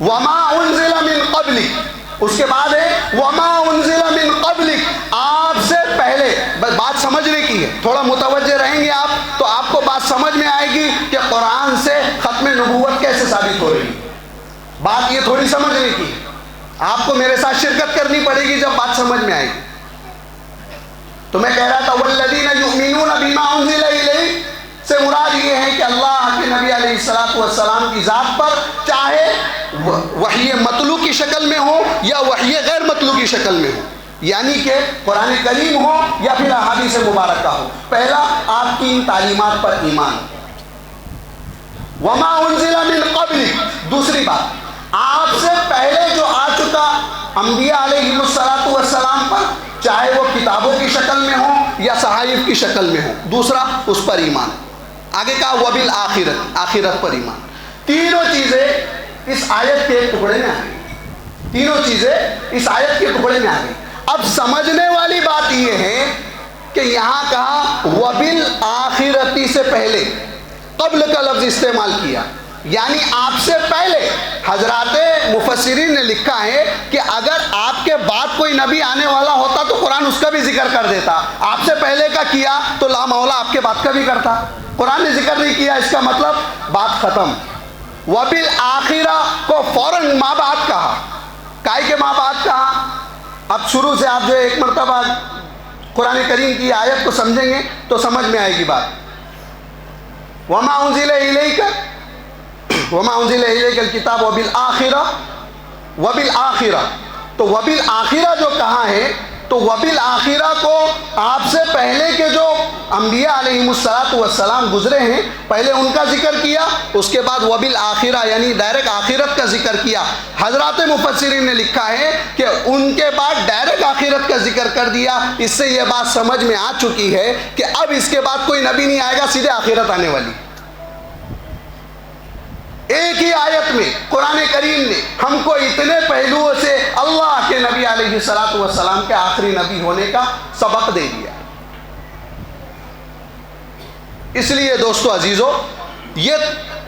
وما انزل من قبلک، اس کے بعد ہے وما انزل من قبلک، آپ سے پہلے۔ بس بات سمجھنے کی ہے، تھوڑا متوجہ رہیں گے آپ تو آپ کو بات سمجھ میں آئے گی کہ قرآن سے ختم نبوت کیسے ثابت ہو رہی ہے۔ بات یہ تھوڑی سمجھنے کی ہے، آپ کو میرے ساتھ شرکت کرنی پڑے گی جب بات سمجھ میں آئے گی۔ تو میں کہہ رہا تھا والذین یؤمنون بما انزل الیک سے مراد یہ ہے کہ اللہ کے نبی علیہ السلام کی ذات پر، چاہے وحی مطلوع کی شکل میں ہو یا وحی غیر مطلوع کی شکل میں ہو، یعنی کہ قرآن کریم ہو یا پھر احادیث مبارکہ ہو، پہلا آپ کی ان تعلیمات پر ایمان۔ وما انزل من قبلک، دوسری بات آپ سے پہلے جو آ چکا انبیاء علیہ السلام پر، چاہے وہ کتابوں کی شکل میں ہو یا صحائف کی شکل میں ہو، دوسرا اس پر ایمان۔ آگے کہا وبالآخرت، آخرت پر ایمان۔ تینوں چیزیں اس آیت کے ٹکڑے میں آ گئی، تینوں چیزیں اس آیت کے ٹکڑے میں آ گئی۔ اب سمجھنے والی بات یہ ہے کہ یہاں کہا وبالآخرتی سے پہلے قبل کا لفظ استعمال کیا، یعنی آپ سے پہلے۔ حضرات مفسرین نے لکھا ہے کہ اگر آپ کے بعد کوئی نبی آنے والا ہوتا تو قرآن اس کا بھی ذکر کر دیتا، آپ سے پہلے کا کیا تو لا مولا آپ کے بعد کا بھی کرتا، قرآن نے ذکر نہیں کیا، اس کا مطلب بات ختم۔ وبالآخرہ کو فوراً ما بعد کہا، کائے کے ما بعد کہا۔ اب شروع سے آپ جو ایک مرتبہ قرآن کریم کی آیت کو سمجھیں گے تو سمجھ میں آئے گی بات۔ وما انزل الیک وما انزل الیک الکتاب وبالآخرہ، وبالآخرہ، تو وبالآخرہ جو کہا ہے تو وبالآخرہ کو آپ سے پہلے کے جو انبیاء علیہ السلام گزرے ہیں پہلے ان کا ذکر کیا، اس کے بعد وبالآخرہ یعنی ڈائریکٹ آخرت کا ذکر کیا۔ حضرات مفسرین نے لکھا ہے کہ ان کے بعد ڈائریکٹ آخرت کا ذکر کر دیا، اس سے یہ بات سمجھ میں آ چکی ہے کہ اب اس کے بعد کوئی نبی نہیں آئے گا، سیدھے آخرت آنے والی۔ ایک ہی آیت میں قرآن کریم نے ہم کو اتنے پہلوؤں سے اللہ کے نبی علیہ السلام کے آخری نبی ہونے کا سبق دے دیا۔ اس لیے دوستو عزیزو، یہ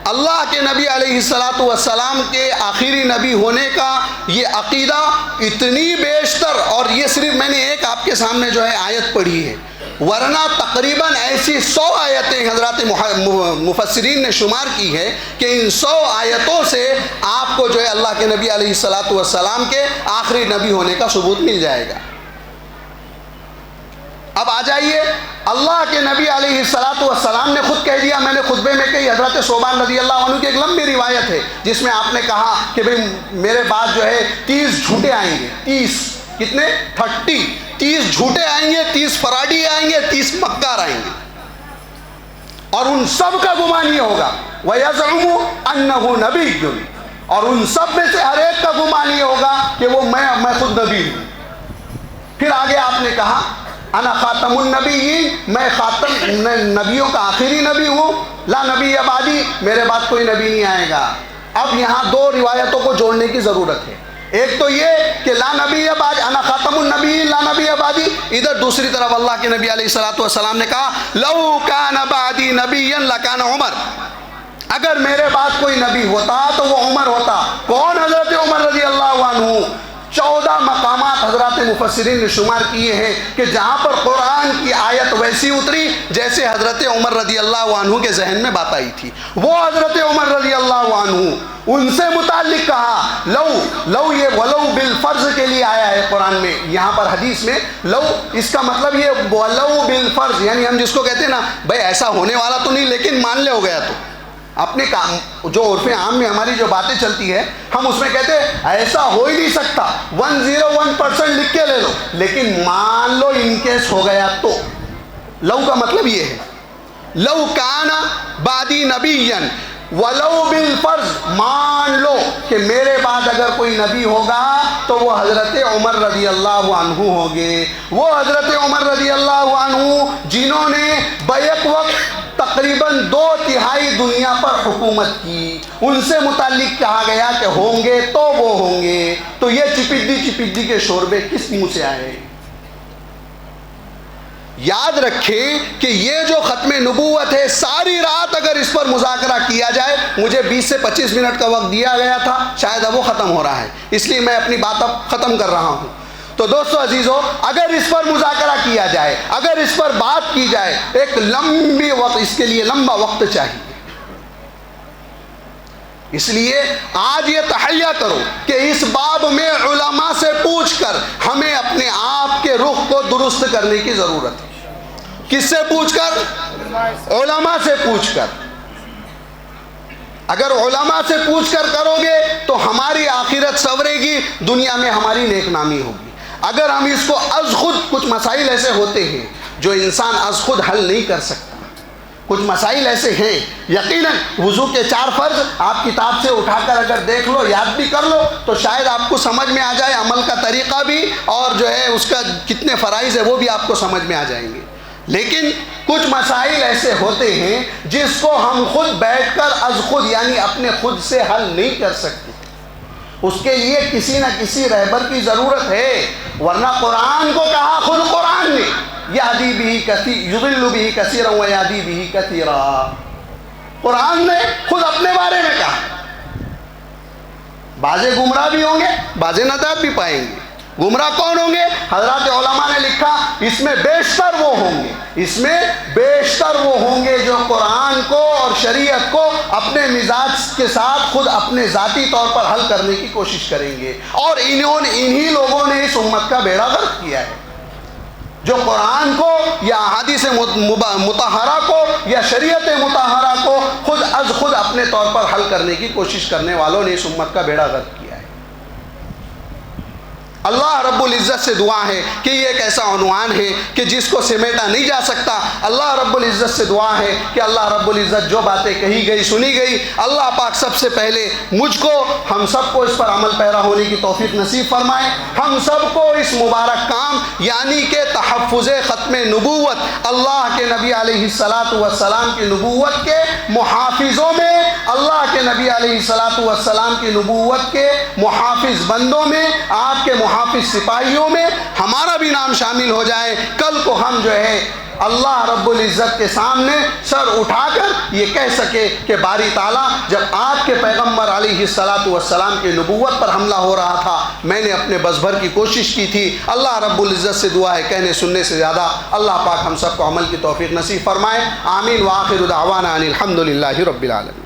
اللہ کے نبی علیہ السلام کے آخری نبی ہونے کا یہ عقیدہ اتنی بیشتر، اور یہ صرف میں نے ایک آپ کے سامنے جو ہے آیت پڑھی ہے، ورنہ تقریباً ایسی 100 آیتیں حضرات مفسرین نے شمار کی ہے کہ ان 100 آیتوں سے آپ کو جو ہے اللہ کے نبی علیہ السلام کے آخری نبی ہونے کا ثبوت مل جائے گا۔ اب آ جائیے، اللہ کے نبی علیہ السلام نے خود کہہ دیا، میں نے خطبے میں کہی، حضرت ثوبان رضی اللہ عنہ کی ایک لمبی روایت ہے جس میں آپ نے کہا کہ بھئی میرے بعد جو ہے 30 جھوٹے آئیں گے، 30 کتنے 30 جھوٹے آئیں گے، 30 فراڈی آئیں گے، 30 مکار آئیں گے، اور ان سب کا گمان یہ ہوگا وَيَزْعُمُ أَنَّهُ نَبِيٌّ، اور ان سب میں سے ہر ایک کا گمان یہ ہوگا کہ وہ میں خود نبی ہوں۔ پھر آگے آپ نے کہا انا خاتم النبیین، میں خاتم نبیوں کا آخری نبی ہوں، لا نبی بعدی، میرے بعد کوئی نبی نہیں آئے گا۔ اب یہاں دو روایتوں کو جوڑنے کی ضرورت ہے، ایک تو یہ کہ لا نبی بعد، انا خاتم النبیین لا نبی بعدی، ادھر دوسری طرف اللہ کے نبی علیہ السلام نے کہا لو کان بعدی نبیا لکان عمر، اگر میرے بعد کوئی نبی ہوتا تو وہ عمر ہوتا۔ کون؟ حضرت عمر رضی اللہ عنہ۔ 14 مقامات حضرات مفسرین نے شمار کیے ہیں کہ جہاں پر قرآن کی آیت ویسی اتری جیسے حضرت عمر رضی اللہ عنہ کے ذہن میں بات آئی تھی، وہ حضرت عمر رضی اللہ عنہ، ان سے متعلق کہا لو یہ ولو بالفرض کے لیے آیا ہے قرآن میں، یہاں پر حدیث میں لو، اس کا مطلب یہ ولو بالفرض، یعنی ہم جس کو کہتے ہیں نا بھائی ایسا ہونے والا تو نہیں لیکن مان لے ہو گیا، تو اپنے کام جو عرف عام میں ہماری جو باتیں چلتی ہے ہم اس میں کہتے ہیں ایسا ہو ہی نہیں سکتا، 101% لکھ کے لے لو، لیکن مان لو ان کیس ہو گیا تو۔ لو کا مطلب یہ ہے لو کان بعدی نبیا ولو بالفرض، مان لو کہ میرے بعد اگر کوئی نبی ہوگا تو وہ حضرت عمر رضی اللہ عنہ ہوں گے، وہ حضرت عمر رضی اللہ عنہ جنہوں نے بیک وقت تقریباً 2/3 دنیا پر حکومت کی، ان سے متعلق کہا گیا کہ ہوں گے تو وہ ہوں گے، تو یہ چپڈی کے شوربے کس منہ سے آئے؟ یاد رکھیں کہ یہ جو ختم نبوت ہے ساری رات اگر اس پر مذاکرہ کیا جائے، مجھے 20 سے 25 منٹ کا وقت دیا گیا تھا، شاید اب وہ ختم ہو رہا ہے، اس لیے میں اپنی بات اب ختم کر رہا ہوں۔ تو دوستو عزیزو، اگر اس پر مذاکرہ کیا جائے، اگر اس پر بات کی جائے، ایک لمبی وقت، اس کے لیے لمبا وقت چاہیے۔ اس لیے آج یہ تحیہ کرو کہ اس باب میں علماء سے پوچھ کر ہمیں اپنے آپ کے رخ کو درست کرنے کی ضرورت ہے۔ کس سے پوچھ کر؟ علماء سے پوچھ کر۔ اگر علماء سے پوچھ کر کرو گے تو ہماری آخرت سنورے گی، دنیا میں ہماری نیک نامی ہوگی۔ اگر ہم اس کو از خود، کچھ مسائل ایسے ہوتے ہیں جو انسان از خود حل نہیں کر سکتا، کچھ مسائل ایسے ہیں، یقیناً وضو کے 4 فرض آپ کتاب سے اٹھا کر اگر دیکھ لو، یاد بھی کر لو تو شاید آپ کو سمجھ میں آ جائے، عمل کا طریقہ بھی، اور جو ہے اس کا کتنے فرائض ہے وہ بھی آپ کو سمجھ میں آ جائیں گے۔ لیکن کچھ مسائل ایسے ہوتے ہیں جس کو ہم خود بیٹھ کر از خود، یعنی اپنے خود سے حل نہیں کر سکتے، اس کے لیے کسی نہ کسی رہبر کی ضرورت ہے، ورنہ قرآن کو کہا خود قرآن نے یہدی بہ کثیر یضل بہ کثیرا ویہدی بہ کثیرا، قرآن نے خود اپنے بارے میں کہا، بعضے گمراہ بھی ہوں گے، بعضے نجات بھی پائیں گے۔ گمراہ کون ہوں گے؟ حضرات علماء نے لکھا اس میں بیشتر وہ ہوں گے، اس میں بیشتر وہ ہوں گے جو قرآن کو اور شریعت کو اپنے مزاج کے ساتھ خود اپنے ذاتی طور پر حل کرنے کی کوشش کریں گے، اور انہی لوگوں نے اس امت کا بیڑا غرق کیا ہے، جو قرآن کو یا احادیث مطہرہ کو یا شریعت مطہرہ کو خود از خود اپنے طور پر حل کرنے کی کوشش کرنے والوں نے اس امت کا بیڑا غرق کیا ہے۔ اللہ رب العزت سے دعا ہے کہ یہ ایک ایسا عنوان ہے کہ جس کو سمیٹا نہیں جا سکتا۔ اللہ رب العزت سے دعا ہے کہ اللہ رب العزت جو باتیں کہی گئی سنی گئی، اللہ پاک سب سے پہلے مجھ کو، ہم سب کو اس پر عمل پیرا ہونے کی توفیق نصیب فرمائے، ہم سب کو اس مبارک کام یعنی کہ تحفظ ختم نبوت، اللہ کے نبی علیہ السلام کی نبوت کے محافظوں میں، اللہ کے نبی علیہ السلام کی نبوت کے محافظ بندوں میں، آپ کے محافظ سپاہیوں میں ہمارا بھی نام شامل ہو جائے۔ کل کو ہم جو ہے اللہ رب العزت کے سامنے سر اٹھا کر یہ کہہ سکے کہ باری تعالیٰ، جب آپ کے پیغمبر علیہ السلام کی نبوت پر حملہ ہو رہا تھا میں نے اپنے بس بھر کی کوشش کی تھی۔ اللہ رب العزت سے دعا ہے کہنے سننے سے زیادہ اللہ پاک ہم سب کو عمل کی توفیق نصیب فرمائے۔ آمین وآخر دعوانا ان الحمدللہ رب العالمین۔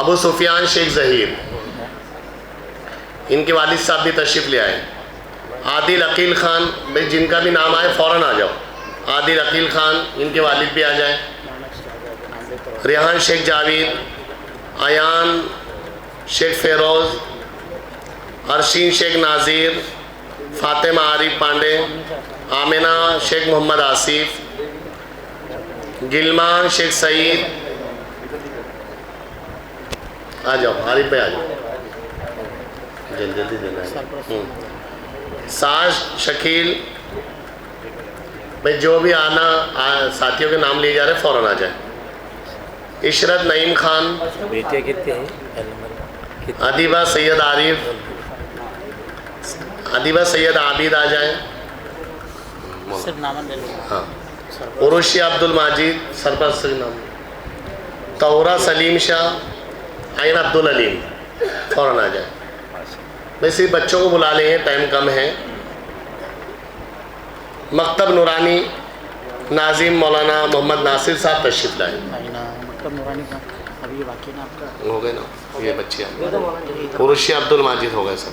ابو سفیان شیخ ظہیر، ان کے والد صاحب بھی تشریف لے آئے. عادل عقیل خان، بھائی جن کا بھی نام آئے فوراً آ جاؤ. عادل عقیل خان، ان کے والد بھی آ جائیں. ریحان شیخ جاوید، ایان شیخ فیروز، ارشین شیخ ناظر، فاطمہ عارف پانڈے، آمنہ شیخ محمد آصف، گلمان شیخ سعید. آ جاؤ عارف پہ آ جاؤ، جلدی دینا ہے. ساج شکیل، بھائی جو بھی آنا ساتھیوں کے نام لیے جا رہے ہیں فوراً آ جائیں. عشرت نعیم خان، ادیبہ سید عارف، ادیبہ سید عابد آ جائیں. ہاں. عروشی عبد الماجد، سرپرست نام. طورہ سلیم شاہ، عین عبد العلیم، فوراً آ جائیں. ویسے بچوں کو بلا لیں، ٹائم کم ہے. مکتب نورانی ناظم مولانا محمد ناصر صاحب تشریف لائیں. مکتب نورانی کا ابھی یہ باقی نا آپ کا ہو گئے نا، یہ بچے عروشی عبد الماجد ہو گئے سب.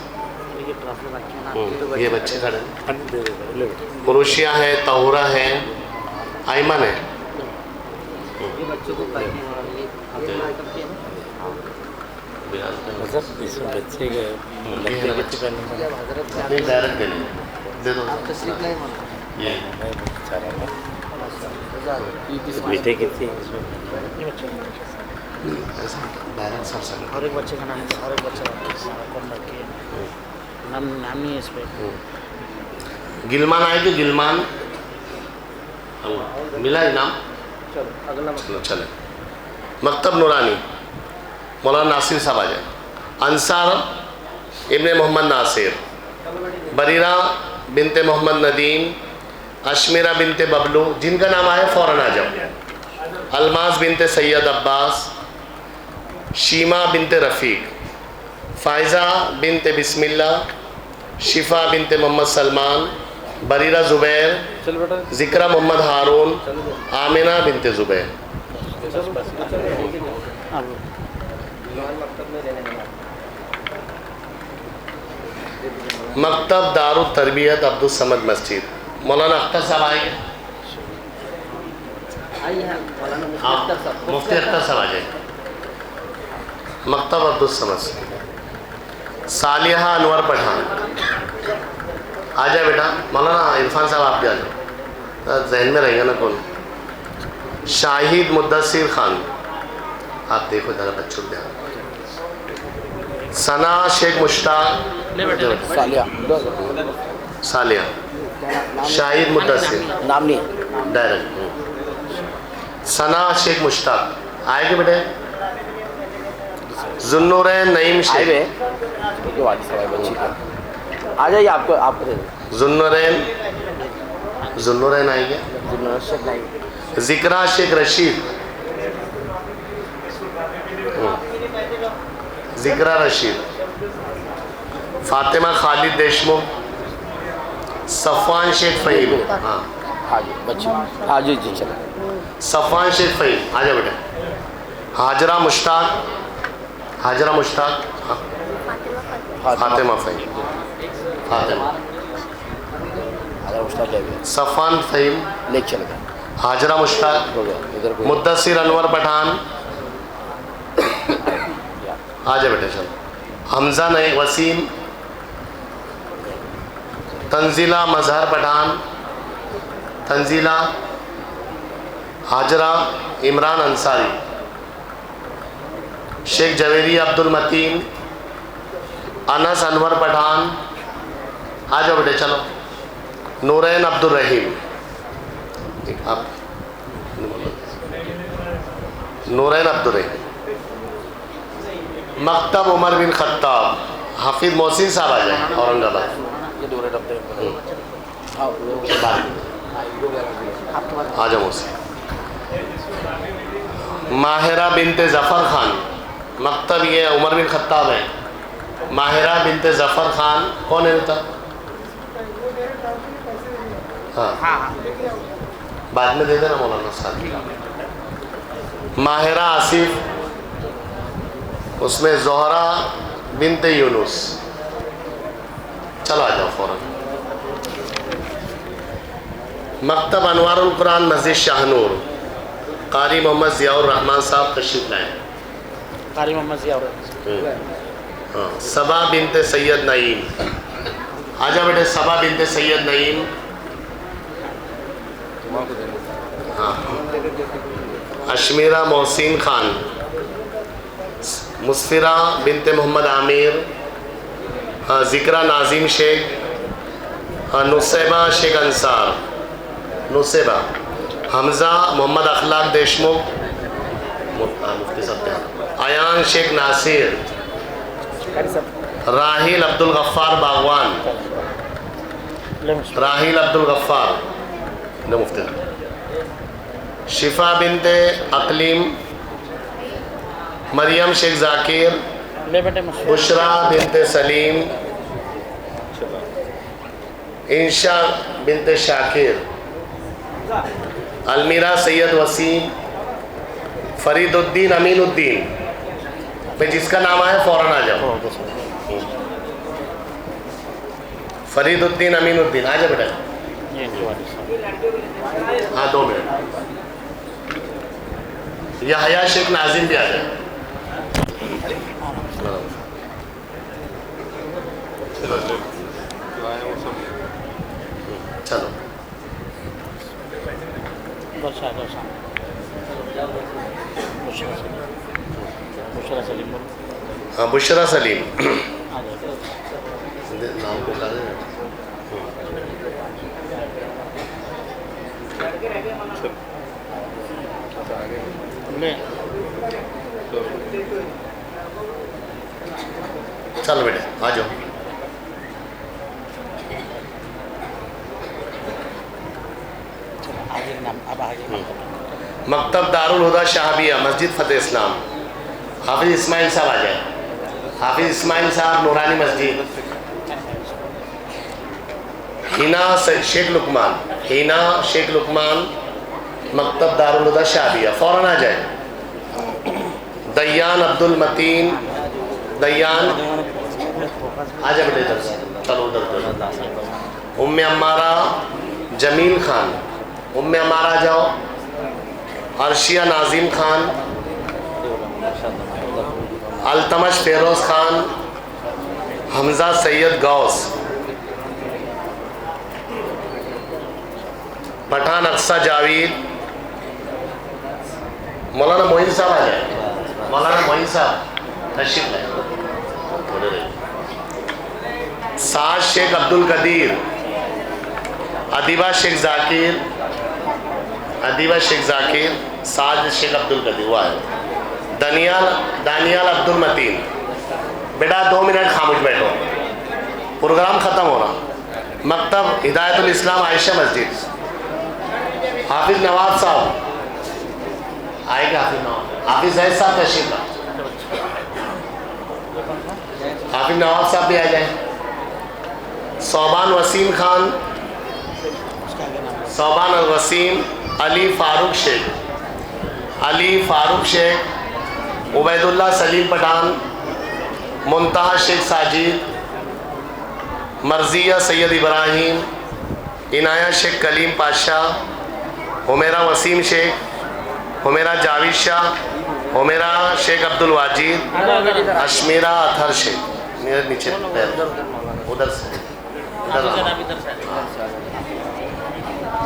یہ بچے کھڑے ہیں. عروشیہ ہے، طہورہ ہے، ایمن ہے. نہیں ڈائریکٹ دے دو. بیٹے کی تھی ڈائریکٹ سر سر اور ایک بچے کا نام ہے، اور ایک بچے کا نام نہیں ہے اس پہ. گلمان آئے کہ گلمان ملا انعام. چلے. مکتب نورانی مولانا ناصر صاحب آ جائیں. انصار ابن محمد ناصر، بریرہ بنت محمد ندیم، اشمیرہ بنت ببلو، جن کا نام آئے فوراً آ جاؤ. الماس بنت سید عباس، شیما بنت رفیق، فائزہ بنت بسم اللہ، شفا بنت محمد سلمان، بریرہ زبیر، ذکرہ محمد ہارون، آمنہ بنت زبیر. مکتب دار التربیت عبد الصمد مسجد، مولانا اختر صاحب آئیں گے. مفتی اختر صاحب آ جائیں. مکتب عبد الصمد. صالحہ انور پٹھان آ جائے بیٹا. مولانا عرفان صاحب آپ بھی آ جائیں، ذہن میں رہیں گا نا کون. شاہد مدثر خان، آپ دیکھو ذرا بچوں کو دھیان. ثنا شیخ مشتاق، صالحہ. شاہد مدثر نام نہیں ڈائریکٹ. ثنا شیخ مشتاق آئے گے بیٹے. ذوالنورین نعیم شیخ آ جائیے. آپ کو ذوالنورین آئیں گے. ذکرہ شیخ رشید، ذکرہ رشید. فاطمہ خالد دیشمکھ، صفوان شیخ فہیم. ہاں جی چلیں. صفوان شیخ فہیم آ جائے بیٹے. حاجرہ مشتاق، حاجرہ مشتاق، فاطمہ فہیم، فاطمہ. صفوان فہیم، حاجرہ مشتاق، مدثر انور پٹھان. آ جائے بیٹے چلو. حمزہ نئے وسیم، تنزیلہ مظہر پٹھان، تنزیلہ. حاجرہ عمران انصاری، شیخ جویری عبد المتین، انس انور پٹھان. آ جاؤ بیٹے چلو. نورین عبد الرحیم، آپ نورین عبد الرحیم. مکتب عمر بن خطاب، حافظ محسن صاحب آ جائیں اورنگ آباد. آ جاؤ محسن. ماہرہ بنت ظفر خان، مکتب یہ عمر بن خطاب ہے. ماہرہ بنت ظفر خان کون ہے بیٹا؟ ہاں بعد میں دے دینا مولانا صاحب. ماہرہ آصف، اس میں زہرا بنت یونس. چلو آ جاؤ فوراً. مکتب انوار القرآن مسجد شاہ نور, قاری محمد ضیاء الرحمان صاحب تشریف لائیں. قاری محمد ضیاء الرحمان. ہاں, صبا بنت سید نعیم. آجا بیٹے, صبا بنت سید نعیم. ہاں. اشمیرہ محسن خان, مسفرہ بنت محمد عامر, ذکرہ ناظم شیخ, نصیبہ شیخ انصار, نصیبہ. حمزہ محمد اخلاق دیشمکھ, مفتی صاحب. ایان شیخ ناصر. راحیل عبد الغفار باغوان, راحیل عبد الغفار مفتی. شفا بنت اقلیم, مریم شیخ ذاکر, بشرا بنت سلیم, انشا بنت شاکر, المیرا سید وسیم, فرید الدین امین الدین. میں جس کا نام آئے فوراً آ جاؤ. فرید الدین امین الدین, آ جا بیٹا. ہاں 2 منٹ. یحییٰ شیخ ناظم بھی آ جائے. چلو ہاں, بشرا سلیم. نام کو بتا دیں. چلو بیٹے آ جاؤ. مکتب دارالہدیٰ شہابیہ مسجد فتح اسلام, حافظ اسماعیل صاحب آ جائیں. حافظ اسماعیل صاحب نورانی مسجد. ہینا شیخ لقمان, ہینا شیخ لقمان, مکتب دارالہدیٰ شہابیہ, فوراً آ جائیں. دیان عبد المتین, دیان آ جائے بیٹے ادھر سے. چلو ادھر. ام عمارہ جمیل خان, ام عمارہ آ جاؤ. عرشیہ ناظم خان, التمش فیروز خان, حمزہ سید غوث, پٹھان اقصی جاوید. مولانا معین صاحب آ جائیں. مولانا معین صاحب تشریف لائیں. سعد شیخ عبد القدیر, ادیبہ شیخ ذاکر, ادیبہ شیخ ذاکر, سعد شیخ عبد القدیر ہوا ہے. دانیال عبد المتین. بیٹا 2 منٹ خاموش بیٹھو, پروگرام ختم ہو رہا. مکتب ہدایت الاسلام عائشہ مسجد. حافظ نواب صاحب آئے گا. حافظ نواب, حافظ زید صاحب تشریف لائیں. حافظ نواب صاحب بھی آ جائیں. صوبان وسیم خان, صوبان الوسیم. علی فاروق شیخ, علی فاروق شیخ. عبید اللہ سلیم پٹھان, منتہا شیخ ساجد, مرضیہ سید ابراہیم, عنایہ شیخ کلیم پاشا, حمیرہ وسیم شیخ, حمیرہ جاوید شاہ, حمیرہ شیخ عبد الواجد, اشمیرہ اطہر شیخ. میرے نیچے ادھر سے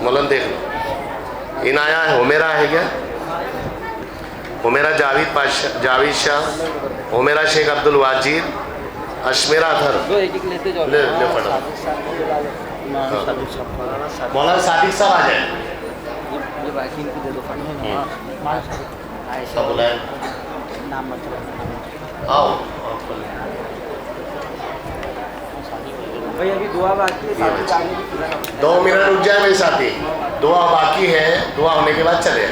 مولانا دیکھ لو. عنایہ حمیرہ ہے کیا, حمیرہ جاوید پاشا, جاوید شاہ, حمیرہ شیخ عبد الواجد, اشمیرہ اطہر. مولانا صادق صاحب آ جائیں. آؤ. 2 منٹ رک جائے میرے ساتھی, دعا باقی ہے, دعا ہونے کے بعد چلے.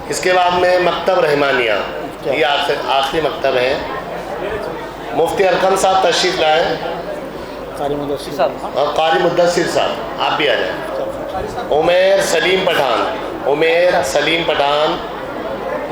اس کے بعد میں مکتب رحمانیہ, یہ آخری مکتب ہے. مفتی ارکم صاحب تشریف لائیں, اور قاری مدثر صاحب آپ بھی آ جائیں. عمیر سلیم پٹھان, عمیر سلیم پٹھان,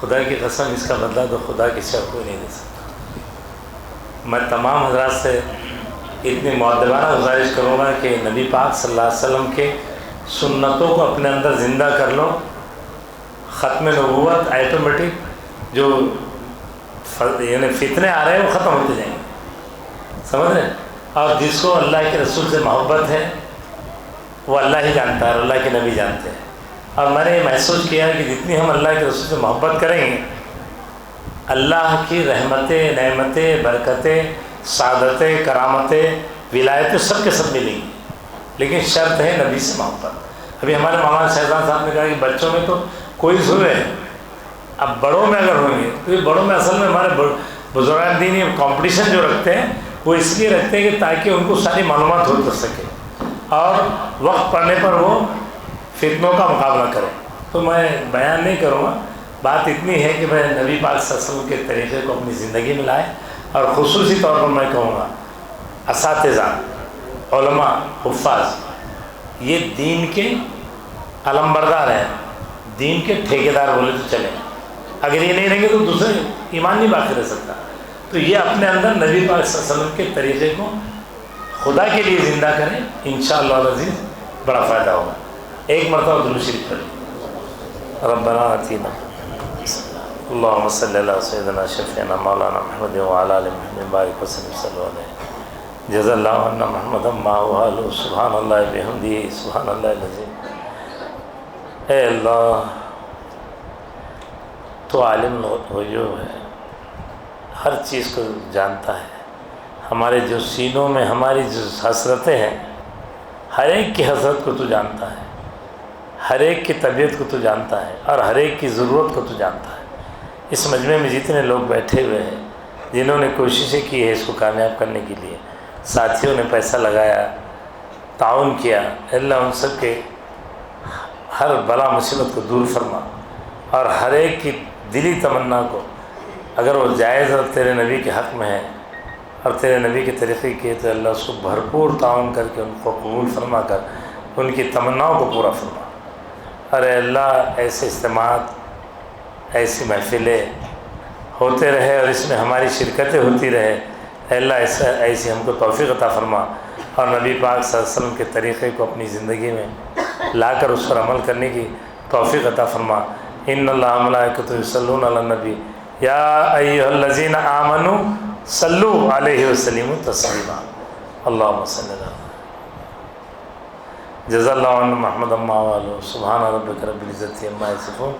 خدا کی قسم اس کا بدلہ تو خدا کے سوا کوئی نہیں دے سکتا۔ میں تمام حضرات سے اتنی مؤدبانہ گزارش کروں گا کہ نبی پاک صلی اللہ علیہ وسلم کے سنتوں کو اپنے اندر زندہ کر لو۔ ختم نبوت آٹومیٹک جو یعنی فتنے آ رہے ہیں وہ ختم ہوتے جائیں گے، سمجھ رہے ہیں؟ اور جس کو اللہ کے رسول سے محبت ہے وہ اللہ ہی جانتا ہے اور اللہ کے نبی جانتے ہیں۔ اور میں نے یہ محسوس کیا کہ جتنی ہم اللہ کے رسول سے محبت کریں گے اللہ کی رحمتیں، نعمتیں، برکتیں، سعادتیں، کرامتیں، ولایتیں سب کے سب ملیں گی، لیکن شرط ہے نبی سے محبت۔ ابھی ہمارے مولانا شہزاد صاحب نے کہا کہ بچوں میں تو کوئی ضرور ہے، اب بڑوں میں اگر ہوں گے تو یہ بڑوں میں اصل میں ہمارے بزرگان دین کمپٹیشن جو رکھتے ہیں وہ اس لیے رکھتے ہیں کہ تاکہ ان کو ساری معلومات ہو سکے اور وقت پڑنے پر وہ فتنوں کا مقابلہ کریں۔ تو میں بیان نہیں کروں گا، بات اتنی ہے کہ میں نبی پاک صلی اللہ علیہ وسلم کے طریقے کو اپنی زندگی میں لائے، اور خصوصی طور پر میں کہوں گا اساتذہ، علماء، حفاظ یہ دین کے علمبردار ہیں، دین کے ٹھیکیدار بولے تو چلیں، اگر یہ نہیں رہیں گے تو دوسرے ایمان نہیں باقی رہ سکتا۔ تو یہ اپنے اندر نبی پاک صلی اللہ علیہ وسلم کے طریقے کو خدا کے لیے زندہ کریں، انشاءاللہ العزیز بڑا فائدہ ہوگا۔ ایک مرتبہ درود شریف پڑھیں۔ ربنا آتینا اللہم صلی علی سیدنا شفیعنا مولانا محمد وعلی آل محمد بارک وسلم صلی اللہ علیہ جزا اللہ عنا محمد ما وآلہ سبحان اللہ بحمدہ سبحان اللہ العظیم۔ اے اللہ تو عالم الغیوب ہے، ہر چیز کو جانتا ہے، ہمارے جو سینوں میں ہماری جو حسرتیں ہیں ہر ایک کی حسرت کو تو جانتا ہے، ہر ایک کی طبیعت کو تو جانتا ہے، اور ہر ایک کی ضرورت کو تو جانتا ہے۔ اس مجمع میں جتنے لوگ بیٹھے ہوئے ہیں جنہوں نے کوششیں کی ہے اس کو کامیاب کرنے کے لیے، ساتھیوں نے پیسہ لگایا، تعاون کیا، اللہ ان سب کے ہر بلا مصیبت کو دور فرما، اور ہر ایک کی دلی تمنا کو اگر وہ جائز اور تیرے نبی کے حق میں ہے اور تیرے نبی کے طریقے کیے تو اللہ اس کو بھرپور تعاون کر کے ان کو قبول فرما کر ان کی تمناؤں کو پورا فرما۔ ارے اللہ ایسے اجتماعات، ایسی محفلیں ہوتے رہے اور اس میں ہماری شرکتیں ہوتی رہے، اے اللہ ایسی ہم کو توفیق عطا فرما، اور نبی پاک صلی اللہ علیہ وسلم کے طریقے کو اپنی زندگی میں لا کر اس پر عمل کرنے کی توفیق عطا فرما۔ ان اللہ ملائکۃ یصلون علی النبی یا ایھا الذین آمنوا صلوا علیہ وسلموا تسلیما اللہم صلی اللہ جزا اللہ عنا محمد ما وآلہ سبحان ربک رب العزۃ عما یصفون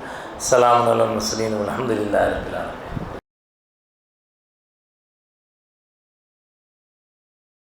سلام علی المرسلین والحمد للہ رب العالمین۔